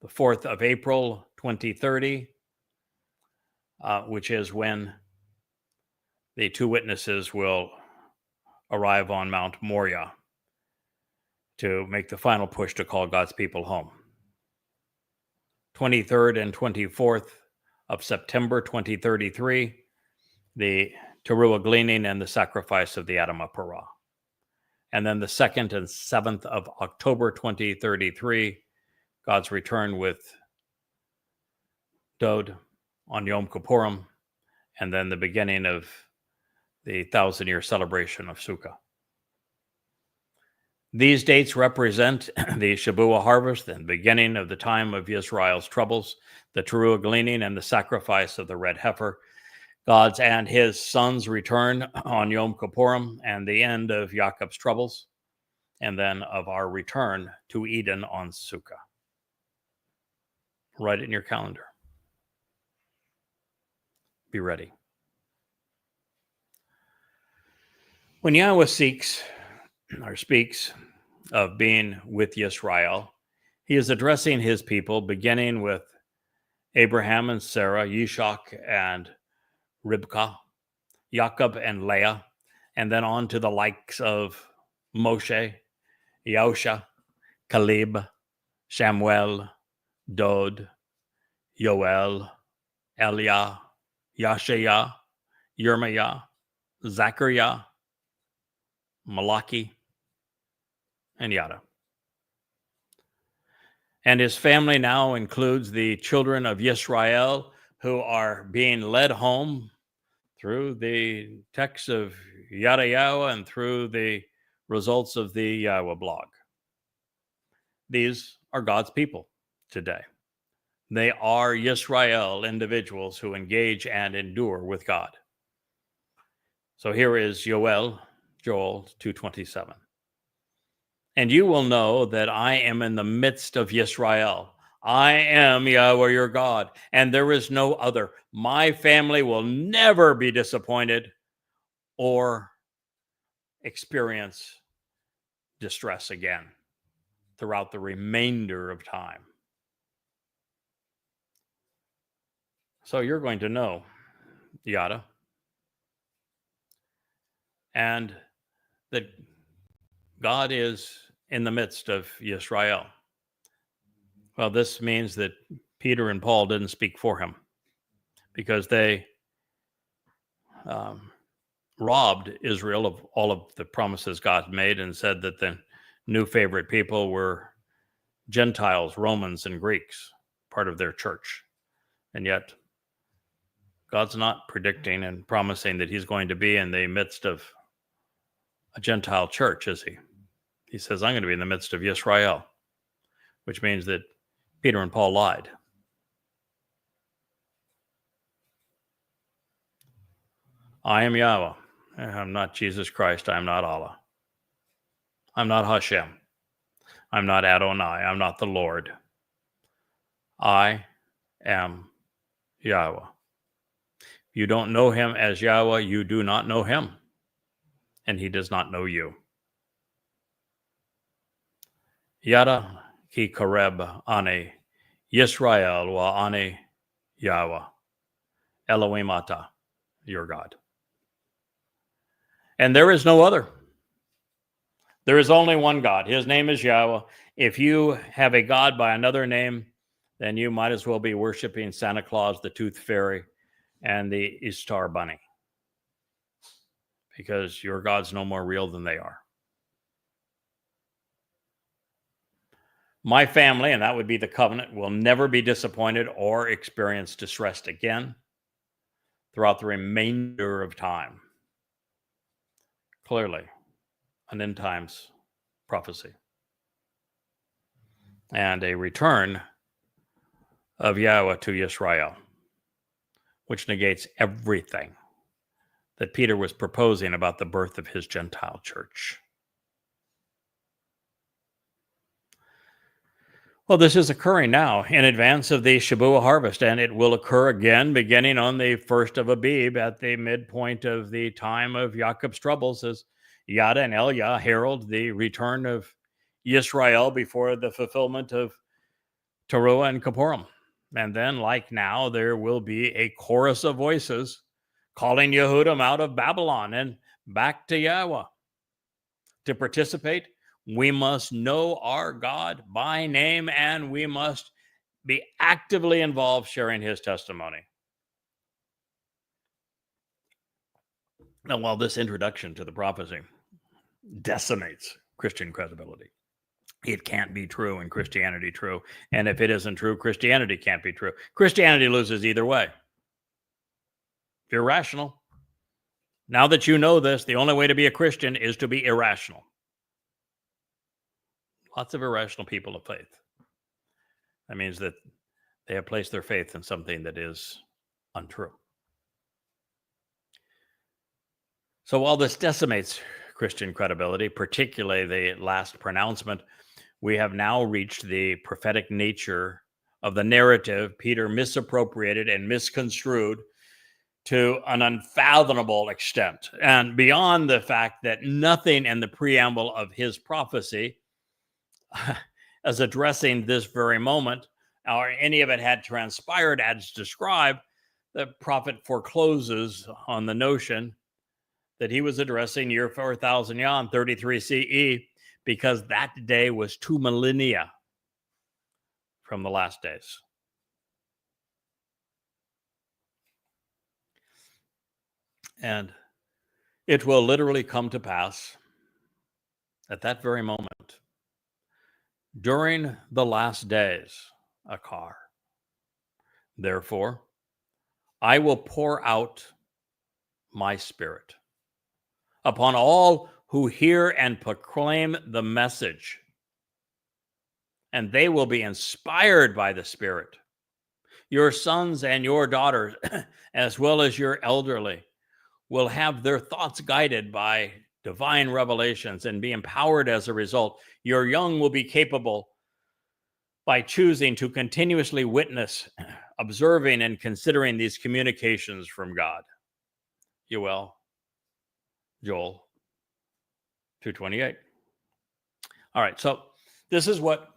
the 4th of April, 2030, which is when the two witnesses will arrive on Mount Moriah to make the final push to call God's people home. 23rd and 24th of September 2033, the Teruah gleaning and the sacrifice of the Adamah Parah. And then the 2nd and 7th of October 2033, God's return with Dod on Yom Kippurim, and then the beginning of the 1,000-year celebration of Sukkah. These dates represent the Shabuw'ah harvest and the beginning of the time of Israel's troubles, the Teruah gleaning and the sacrifice of the red heifer, God's and his son's return on Yom Kippurim, and the end of Jacob's troubles, and then of our return to Eden on Sukkah. Write it in your calendar. Be ready. When Yahweh speaks of being with Yisrael, he is addressing his people, beginning with Abraham and Sarah, Yishak and Ribkah, Jacob and Leah, and then on to the likes of Moshe, Yahusha, Caleb, Shamuel, Dod, Yoel, Eliah, Yashaya, Yirmiah, Zachariah, Malachi, and Yada. And his family now includes the children of Yisrael who are being led home through the text of Yada Yahweh and through the results of the Yahweh blog. These are God's people today. They are Yisrael individuals who engage and endure with God. So here is Joel 2:27. And you will know that I am in the midst of Yisrael. I am Yahweh your God, and there is no other. My family will never be disappointed or experience distress again throughout the remainder of time. So you're going to know Yada, and that God is in the midst of Yisrael. Well, this means that Peter and Paul didn't speak for him because they robbed Israel of all of the promises God made and said that the new favorite people were Gentiles, Romans, and Greeks, part of their church. And yet, God's not predicting and promising that he's going to be in the midst of a Gentile church, is he? He says, I'm going to be in the midst of Yisrael, which means that Peter and Paul lied. I am Yahweh. I'm not Jesus Christ. I'm not Allah. I'm not Hashem. I'm not Adonai. I'm not the Lord. I am Yahweh. If You don't know him as Yahweh, you do not know him, and he does not know you. Yada ki kareb ane Yisrael wa ane Yahweh, Elohim ata, your God. And there is no other. There is only one God. His name is Yahweh. If you have a God by another name, then you might as well be worshiping Santa Claus, the Tooth Fairy, and the Ishtar Bunny, because your God's no more real than they are. My family, and that would be the covenant, will never be disappointed or experience distress again throughout the remainder of time. Clearly, an end times prophecy. And a return of Yahweh to Israel, which negates everything that Peter was proposing about the birth of his Gentile church. Well, this is occurring now in advance of the Shabuw'ah harvest, and it will occur again beginning on the 1st of Abib at the midpoint of the time of Jacob's troubles, as Yada and Elia herald the return of Yisrael before the fulfillment of Teruah and Kippurim. And then, like now, there will be a chorus of voices calling Yehudim out of Babylon and back to Yahweh. To participate, we must know our God by name, and we must be actively involved sharing his testimony. Now, while this introduction to the prophecy decimates Christian credibility, it can't be true and Christianity true. And if it isn't true, Christianity can't be true. Christianity loses either way. You're irrational. Now that you know this, the only way to be a Christian is to be irrational. Lots of irrational people of faith. That means that they have placed their faith in something that is untrue. So while this decimates Christian credibility, particularly the last pronouncement, we have now reached the prophetic nature of the narrative Peter misappropriated and misconstrued to an unfathomable extent. And beyond the fact that nothing in the preamble of his prophecy as addressing this very moment, or any of it had transpired as described, the prophet forecloses on the notion that he was addressing year 4000 Yan, 33 CE, because that day was 2 millennia from the last days. And it will literally come to pass at that very moment, during the last days, Akar. Therefore, I will pour out my spirit upon all who hear and proclaim the message, and they will be inspired by the Spirit. Your sons and your daughters, as well as your elderly, will have their thoughts guided by divine revelations and be empowered as a result. Your young will be capable by choosing to continuously witness, observing, and considering these communications from God. Joel 2:28. All right, so this is what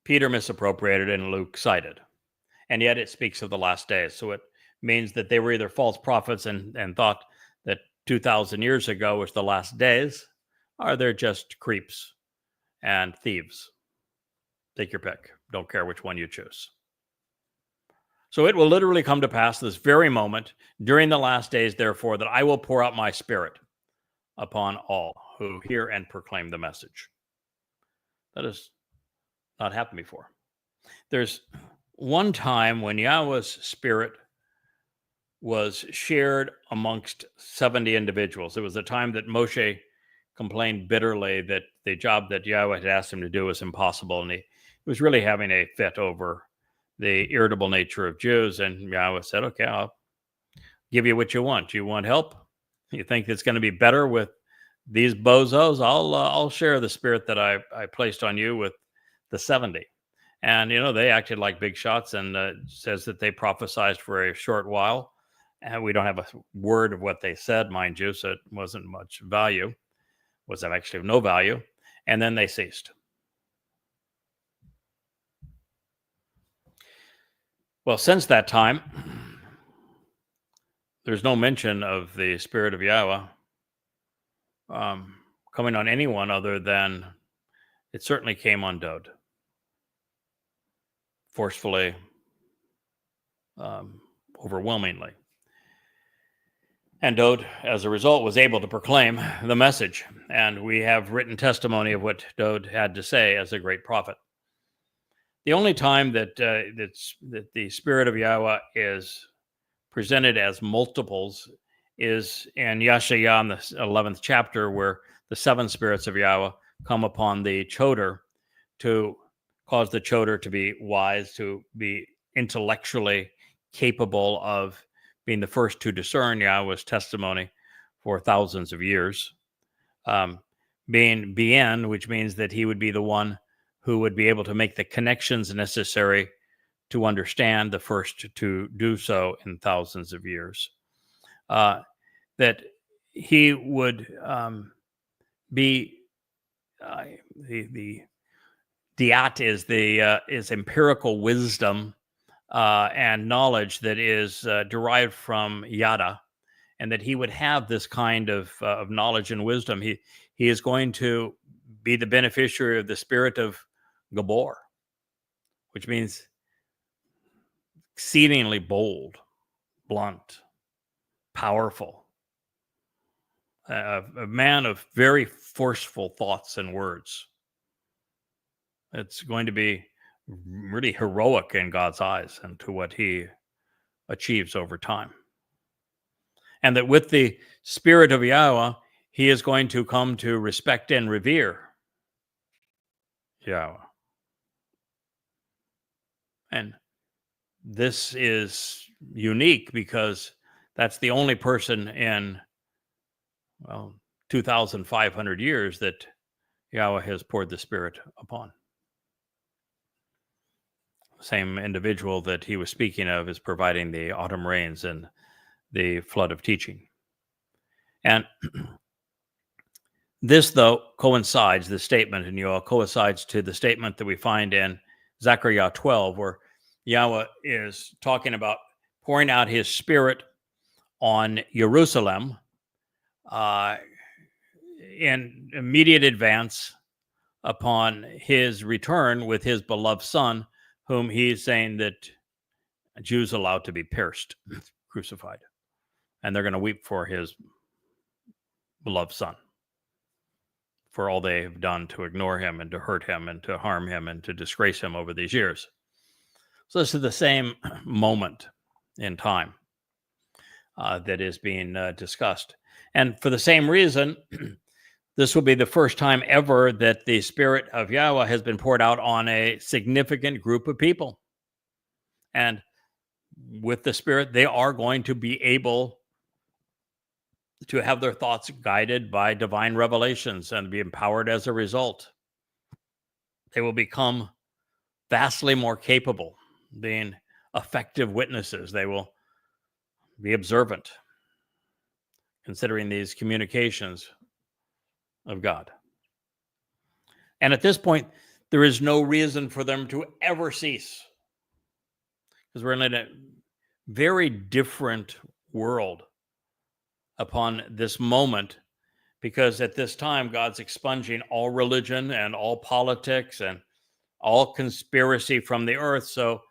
Peter misappropriated and Luke cited. And yet it speaks of the last days. So it means that they were either false prophets and thought that 2,000 years ago was the last days, or they're just creeps and thieves. Take your pick. Don't care which one you choose. So it will literally come to pass this very moment during the last days, therefore, that I will pour out my spirit upon all who hear and proclaim the message. That has not happened before. There's one time when Yahweh's spirit was shared amongst 70 individuals. It was the time that Moshe complained bitterly that the job that Yahweh had asked him to do was impossible, and he was really having a fit over the irritable nature of Jews. And Yahweh said, okay, I'll give you what you want. You want help? You think it's going to be better with these bozos? I'll share the spirit that I placed on you with the 70. And, they acted like big shots, and says that they prophesied for a short while. And we don't have a word of what they said, mind you, so it wasn't much value, was actually of no value. And then they ceased. Well, since that time, there's no mention of the Spirit of Yahweh coming on anyone other than it certainly came on Dode, forcefully, overwhelmingly. And Dode, as a result, was able to proclaim the message. And we have written testimony of what Dode had to say as a great prophet. The only time that that the Spirit of Yahweh is presented as multiples is in Yasha'yah in the 11th chapter, where the 7 spirits of Yahweh come upon the Choder to cause the Choder to be wise, to be intellectually capable of being the first to discern Yahweh's testimony for thousands of years. Being Bien, which means that he would be the one who would be able to make the connections necessary to understand, the first to do so in thousands of years. That he would be the diat is empirical wisdom and knowledge that is derived from Yada, and that he would have this kind of knowledge and wisdom. He is going to be the beneficiary of the spirit of Gabor, which means exceedingly bold, blunt, powerful, a man of very forceful thoughts and words. It's going to be really heroic in God's eyes and to what he achieves over time. And that with the Spirit of Yahweh, he is going to come to respect and revere Yahweh. And this is unique because that's the only person in, 2,500 years that Yahweh has poured the Spirit upon. The same individual that he was speaking of is providing the autumn rains and the flood of teaching. And this, though, coincides, the statement in Yoel coincides to the statement that we find in Zechariah 12, where Yahweh is talking about pouring out his Spirit on Jerusalem in immediate advance upon his return with his beloved Son, whom he's saying that Jews allowed to be pierced, crucified. And they're going to weep for his beloved Son, for all they have done to ignore him and to hurt him and to harm him and to disgrace him over these years. So this is the same moment in time that is being discussed. And for the same reason, this will be the first time ever that the Spirit of Yahweh has been poured out on a significant group of people. And with the Spirit, they are going to be able to have their thoughts guided by divine revelations and be empowered as a result. They will become vastly more capable, being effective witnesses. They will be observant, considering these communications of God. And at this point, there is no reason for them to ever cease, because we're in a very different world upon this moment, because at this time, God's expunging all religion and all politics and all conspiracy from the earth. So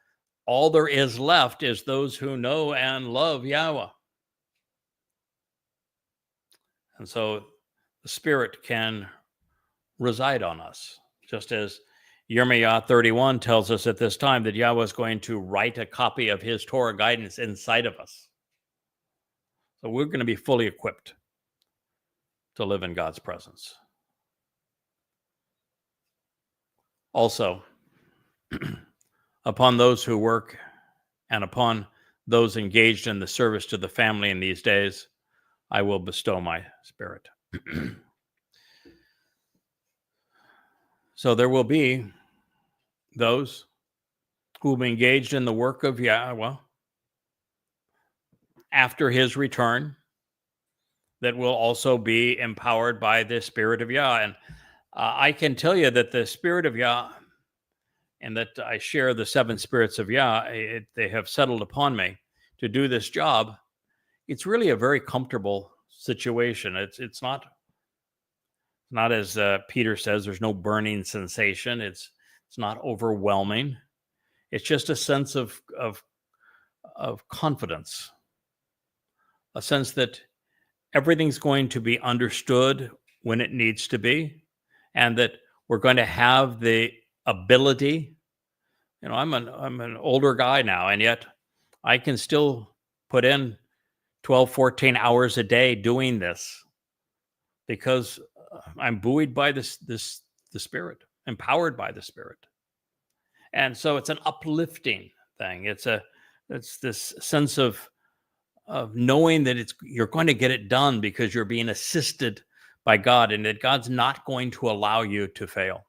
all there is left is those who know and love Yahweh. And so the Spirit can reside on us, just as Yirmiyah 31 tells us at this time that Yahweh is going to write a copy of his Torah guidance inside of us. So we're going to be fully equipped to live in God's presence. Also, upon those who work and upon those engaged in the service to the family in these days, I will bestow my Spirit. So there will be those who will be engaged in the work of Yahweh after his return that will also be empowered by the Spirit of Yah. And I can tell you that the Spirit of Yah, and that I share the seven spirits of Yah, they have settled upon me to do this job. It's really a very comfortable situation. It's not as Peter says. There's no burning sensation. It's not overwhelming. It's just a sense of confidence, a sense that everything's going to be understood when it needs to be, and that we're going to have the ability. You know, I'm an older guy now, and yet I can still put in 12, 14 hours a day doing this because I'm buoyed by the Spirit, empowered by the Spirit. And so it's an uplifting thing. It's this sense of knowing that you're going to get it done because you're being assisted by God, and that God's not going to allow you to fail.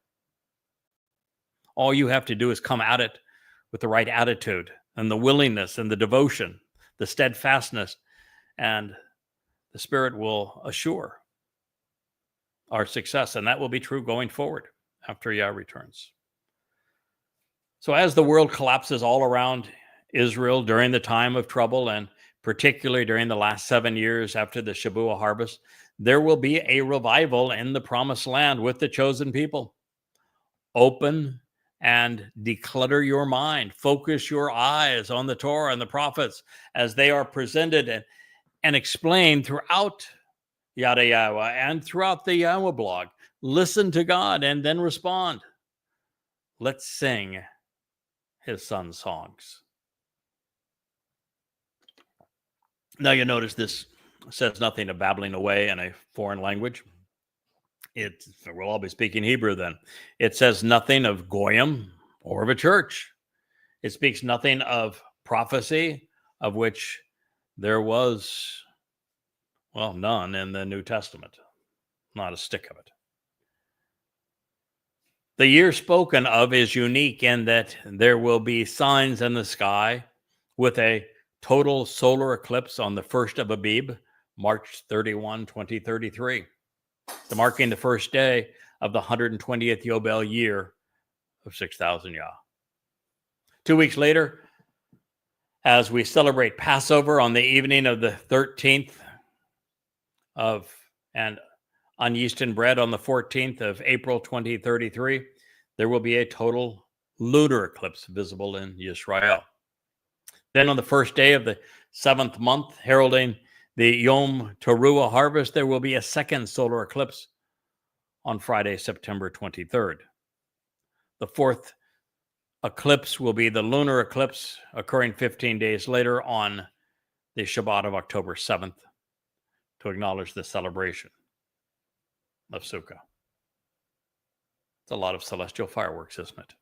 All you have to do is come at it with the right attitude and the willingness and the devotion, the steadfastness, and the Spirit will assure our success. And that will be true going forward after Yah returns. So as the world collapses all around Israel during the time of trouble, and particularly during the last 7 years after the Shabuw'ah harvest, there will be a revival in the promised land with the chosen people. Open and declutter your mind. Focus your eyes on the Torah and the prophets as they are presented and explained throughout Yada Yahweh and throughout the Yahweh blog. Listen to God and then respond. Let's sing his son's songs. Now you notice this says nothing of babbling away in a foreign language. We'll all be speaking Hebrew then. It says nothing of Goyim or of a church. It speaks nothing of prophecy, of which there was, well, none in the New Testament. Not a stick of it. The year spoken of is unique in that there will be signs in the sky with a total solar eclipse on the 1st of Abib, March 31, 2033, marking the first day of the 120th Yobel year of 6,000 Yah. 2 weeks later, as we celebrate Passover on the evening of the 13th and unyeasted bread on the 14th of April 2033, there will be a total lunar eclipse visible in Yisrael. Then on the first day of the 7th month, heralding the Yom Teruah harvest, there will be a second solar eclipse on Friday, September 23rd. The fourth eclipse will be the lunar eclipse, occurring 15 days later on the Shabbat of October 7th, to acknowledge the celebration of Sukkah. It's a lot of celestial fireworks, isn't it?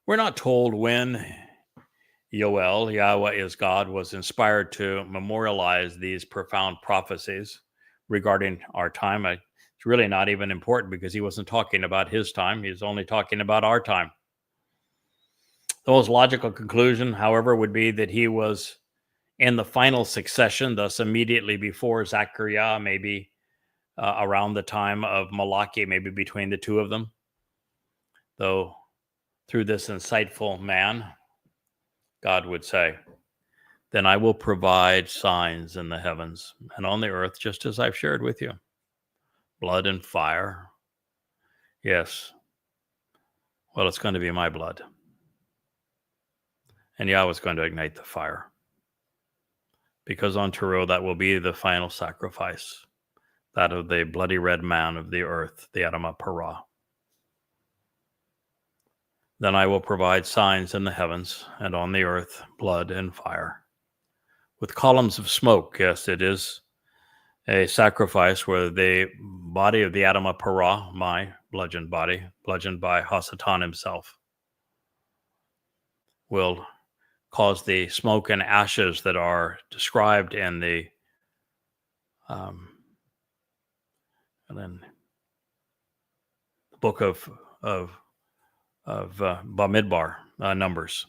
We're not told when Yoel, Yahweh is God, was inspired to memorialize these profound prophecies regarding our time. It's really not even important because he wasn't talking about his time. He's only talking about our time. The most logical conclusion, however, would be that he was in the final succession, thus immediately before Zechariah, maybe around the time of Malachi, maybe between the two of them. Though through this insightful man, God would say, then I will provide signs in the heavens and on the earth, just as I've shared with you. Blood and fire. Yes. Well, it's going to be my blood. And Yahweh's going to ignite the fire. Because on Teruah, that will be the final sacrifice, that of the bloody red man of the earth, the Adamah Parah. Then I will provide signs in the heavens and on the earth, blood and fire, with columns of smoke. Yes, it is a sacrifice where the body of the Adamah Parah, my bludgeoned body, bludgeoned by Hasatan himself, will cause the smoke and ashes that are described in the book of Bamidbar, Numbers,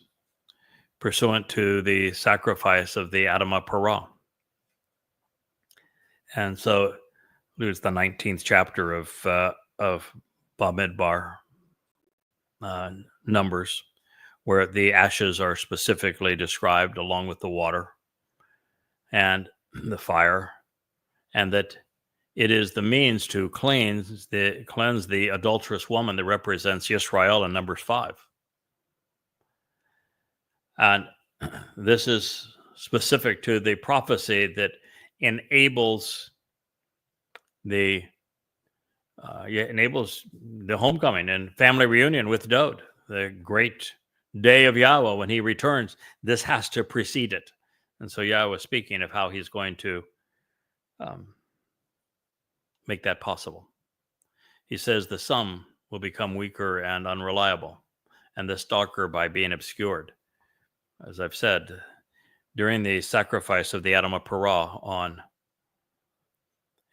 pursuant to the sacrifice of the Adamah Parah. And so there's the 19th chapter of Bamidbar, Numbers, where the ashes are specifically described along with the water and the fire, and that it is the means to cleanse the adulterous woman that represents Yisrael in Numbers 5. And this is specific to the prophecy that enables the homecoming and family reunion with Dod, the great day of Yahweh when he returns. This has to precede it. And so Yahweh is speaking of how he's going to make that possible. He says the sun will become weaker and unreliable, and this darker by being obscured. As I've said, during the sacrifice of the Adamah Parah on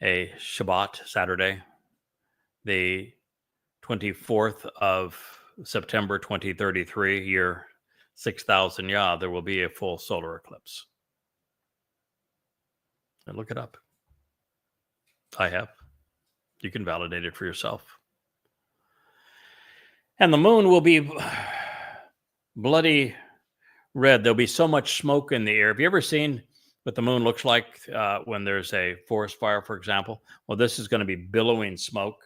a Shabbat, Saturday, the 24th of September 2033, year 6000 Yah, there will be a full solar eclipse. And look it up. I have. You can validate it for yourself. And the moon will be bloody red. There'll be so much smoke in the air. Have you ever seen what the moon looks like when there's a forest fire, for example? Well, this is going to be billowing smoke.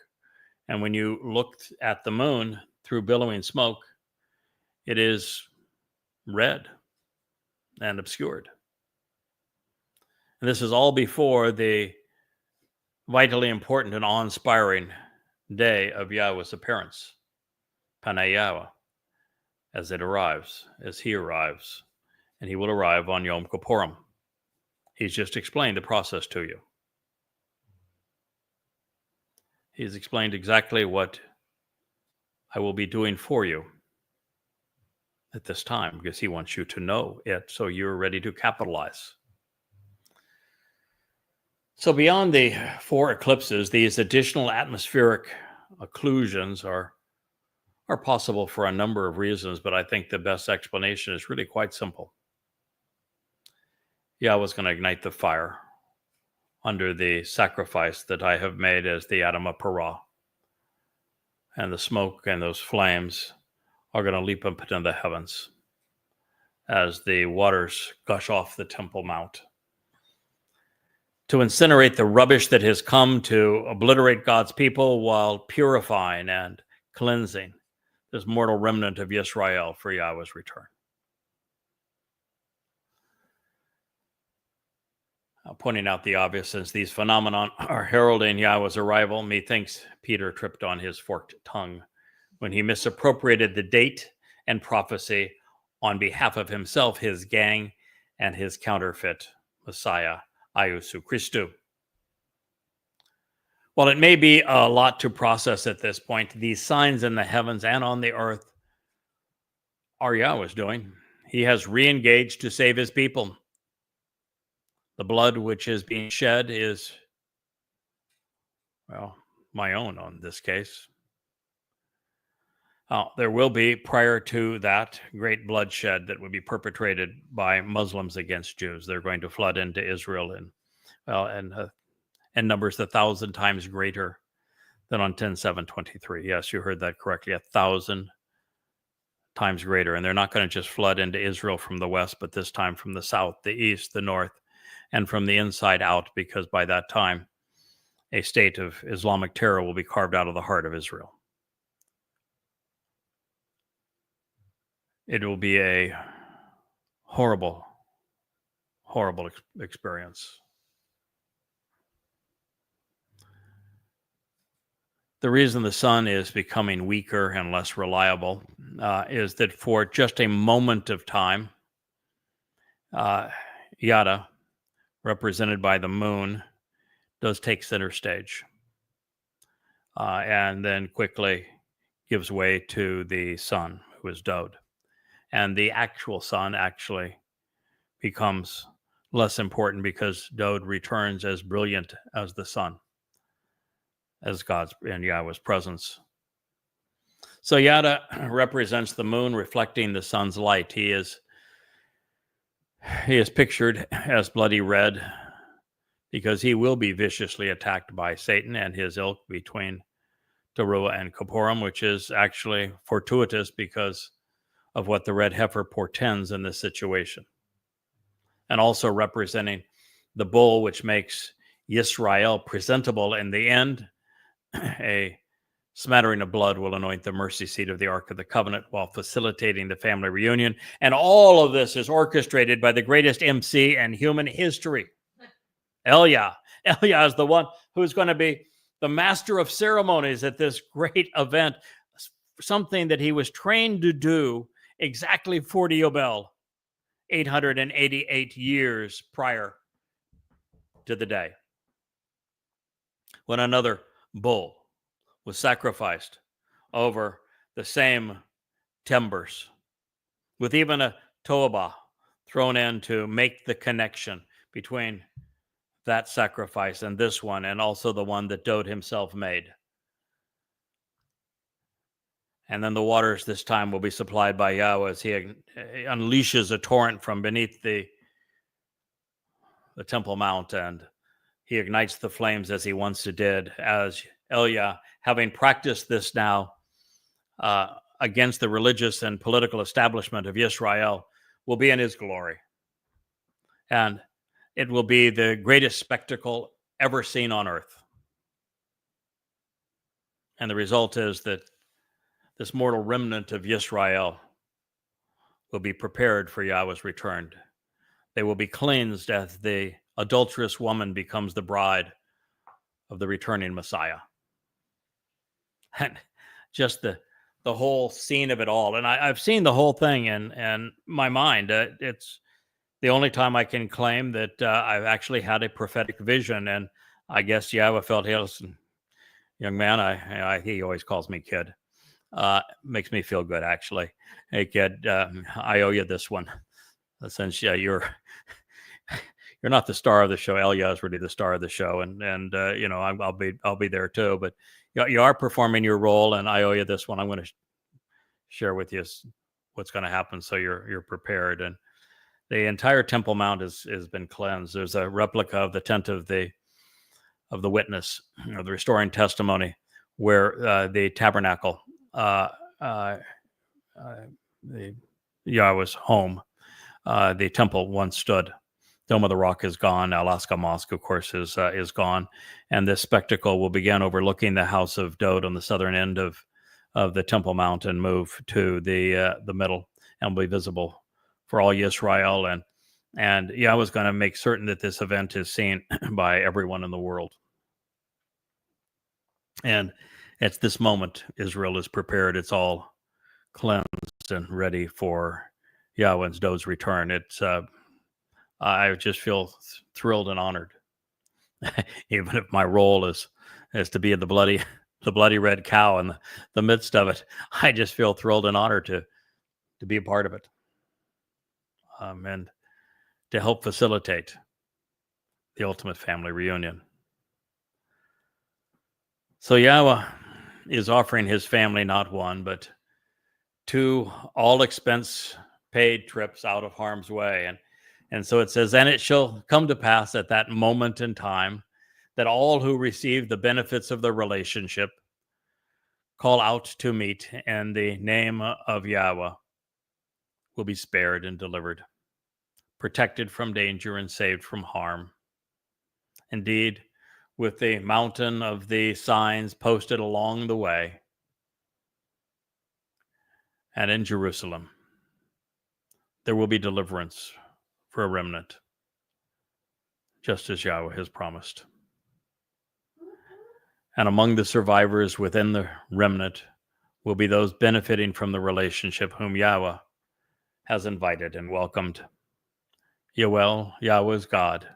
And when you look at the moon through billowing smoke, it is red and obscured. And this is all before the vitally important and awe-inspiring day of Yahweh's appearance, Panay Yahweh, as he arrives, and he will arrive on Yom Kippurim. He's just explained the process to you. He's explained exactly what I will be doing for you at this time, because he wants you to know it so you're ready to capitalize. So beyond the 4 eclipses, these additional atmospheric occlusions are possible for a number of reasons, but I think the best explanation is really quite simple. Yahweh's going to ignite the fire under the sacrifice that I have made as the Adamah Parah. And the smoke and those flames are going to leap up into the heavens as the waters gush off the Temple Mount to incinerate the rubbish that has come to obliterate God's people while purifying and cleansing this mortal remnant of Yisrael for Yahweh's return. Pointing out the obvious, since these phenomena are heralding Yahweh's arrival, methinks Peter tripped on his forked tongue when he misappropriated the date and prophecy on behalf of himself, his gang, and his counterfeit Messiah, Iesu Christou. While it may be a lot to process at this point, these signs in the heavens and on the earth are Yahweh's doing. He has re-engaged to save his people. The blood which is being shed is, well, my own on this case. There will be, prior to that, great bloodshed that would be perpetrated by Muslims against Jews. They're going to flood into Israel and numbers 1,000 times greater than on 10/7/23. Yes, you heard that correctly, 1,000 times greater. And they're not going to just flood into Israel from the west, but this time from the south, the east, the north, and from the inside out, because by that time, a state of Islamic terror will be carved out of the heart of Israel. It will be a horrible, horrible experience. The reason the sun is becoming weaker and less reliable is that for just a moment of time, Yada, represented by the moon, does take center stage and then quickly gives way to the sun, who is Dod. And the actual sun actually becomes less important because Dod returns as brilliant as the sun, as God's and Yahweh's presence. So Yada represents the moon reflecting the sun's light. He is He is pictured as bloody red because he will be viciously attacked by Satan and his ilk between Teruah and Kippurim, which is actually fortuitous because of what the red heifer portends in this situation. And also representing the bull, which makes Yisrael presentable in the end. A smattering of blood will anoint the mercy seat of the Ark of the Covenant while facilitating the family reunion. And all of this is orchestrated by the greatest MC in human history, Elia. Elia is the one who's going to be the master of ceremonies at this great event, something that he was trained to do exactly 40 Yobel, 888 years prior to the day when another bull was sacrificed over the same timbers, with even a toba thrown in to make the connection between that sacrifice and this one, and also the one that Dode himself made. And then the waters this time will be supplied by Yahweh as he unleashes a torrent from beneath the Temple Mount, and he ignites the flames as he once did, as Elia, having practiced this now against the religious and political establishment of Israel, will be in his glory. And it will be the greatest spectacle ever seen on earth. And the result is that this mortal remnant of Israel will be prepared for Yahweh's return. They will be cleansed as the adulterous woman becomes the bride of the returning Messiah. And just the whole scene of it all. And I've seen the whole thing in my mind. It's the only time I can claim that I've actually had a prophetic vision. And I guess Yahweh felt, hey, listen, young man, he always calls me kid. Makes me feel good, actually. Hey, kid, I owe you this one. Since you're not the star of the show, Elia is really the star of the show, and I'll be there too. But you are performing your role, and I owe you this one. I'm going to share with you what's going to happen, so you're prepared. And the entire Temple Mount has been cleansed. There's a replica of the tent of the witness, the restoring testimony, where the tabernacle, the Yahweh's home, the temple once stood. Dome of the Rock is gone. Alaska Mosque, of course, is gone. And this spectacle will begin overlooking the house of Dode on the southern end of the Temple Mount and move to the middle and will be visible for all Yisrael. And Yahweh's going to make certain that this event is seen by everyone in the world. And at this moment, Israel is prepared. It's all cleansed and ready for Yahweh's Dode's return. It's I just feel thrilled and honored, even if my role is to be the bloody red cow in the midst of it. I just feel thrilled and honored to be a part of it, and to help facilitate the ultimate family reunion. So Yahweh is offering his family not one, but 2 all expense paid trips out of harm's way. And so it says, and it shall come to pass at that moment in time that all who receive the benefits of the relationship call out to meet, and the name of Yahweh will be spared and delivered, protected from danger and saved from harm. Indeed, with the mountain of the signs posted along the way, and in Jerusalem, there will be deliverance for a remnant, just as Yahweh has promised. And among the survivors within the remnant will be those benefiting from the relationship whom Yahweh has invited and welcomed. Yoel, Yahweh's God.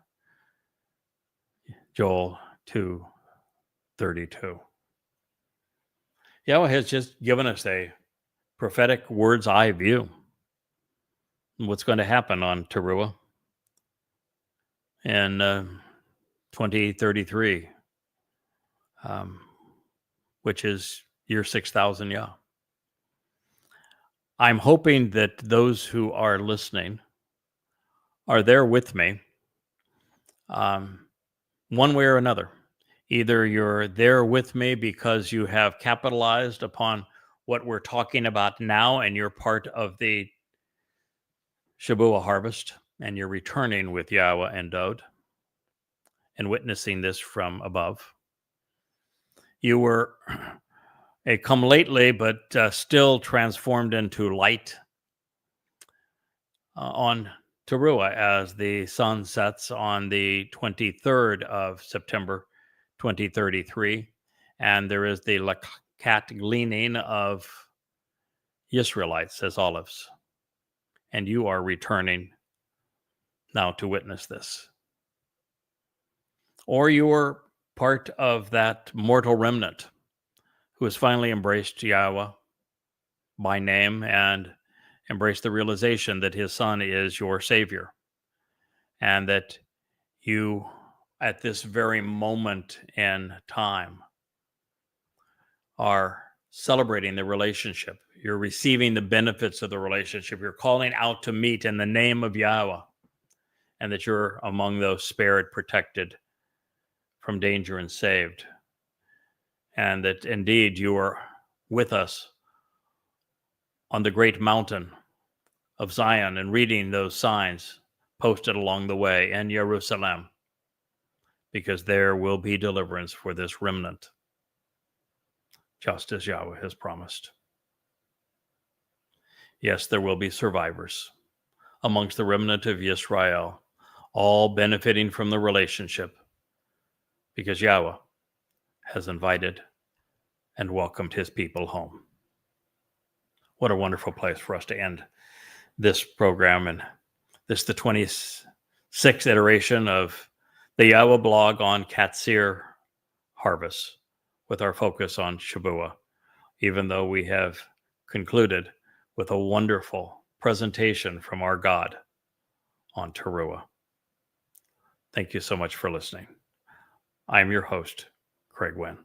Joel 2:32. Yahweh has just given us a prophetic word's eye view of what's going to happen on Teruah in 2033, which is year 6,000 Yah. I'm hoping that those who are listening are there with me, one way or another. Either you're there with me because you have capitalized upon what we're talking about now and you're part of the Shabuw'ah harvest and you're returning with Yahweh endowed and witnessing this from above. You were a come lately, but still transformed into light on Teruah as the sun sets on the 23rd of September 2033. And there is the Lakat gleaning of Israelites as olives. And you are returning now to witness this. Or you are part of that mortal remnant who has finally embraced Yahweh by name and embraced the realization that his son is your savior and that you, at this very moment in time, are celebrating the relationship. You're receiving the benefits of the relationship. You're calling out to meet in the name of Yahweh, and that you're among those spared, protected from danger, and saved. And that indeed you are with us on the great mountain of Zion and reading those signs posted along the way in Jerusalem, because there will be deliverance for this remnant, just as Yahweh has promised. Yes, there will be survivors amongst the remnant of Israel, all benefiting from the relationship, because Yahweh has invited and welcomed his people home. What a wonderful place for us to end this program, and this the 26th iteration of the Yahweh blog on Qatsyr harvest, with our focus on Shabuw'ah, even though we have concluded with a wonderful presentation from our God on Teruah. Thank you so much for listening. I'm your host, Craig Wynn.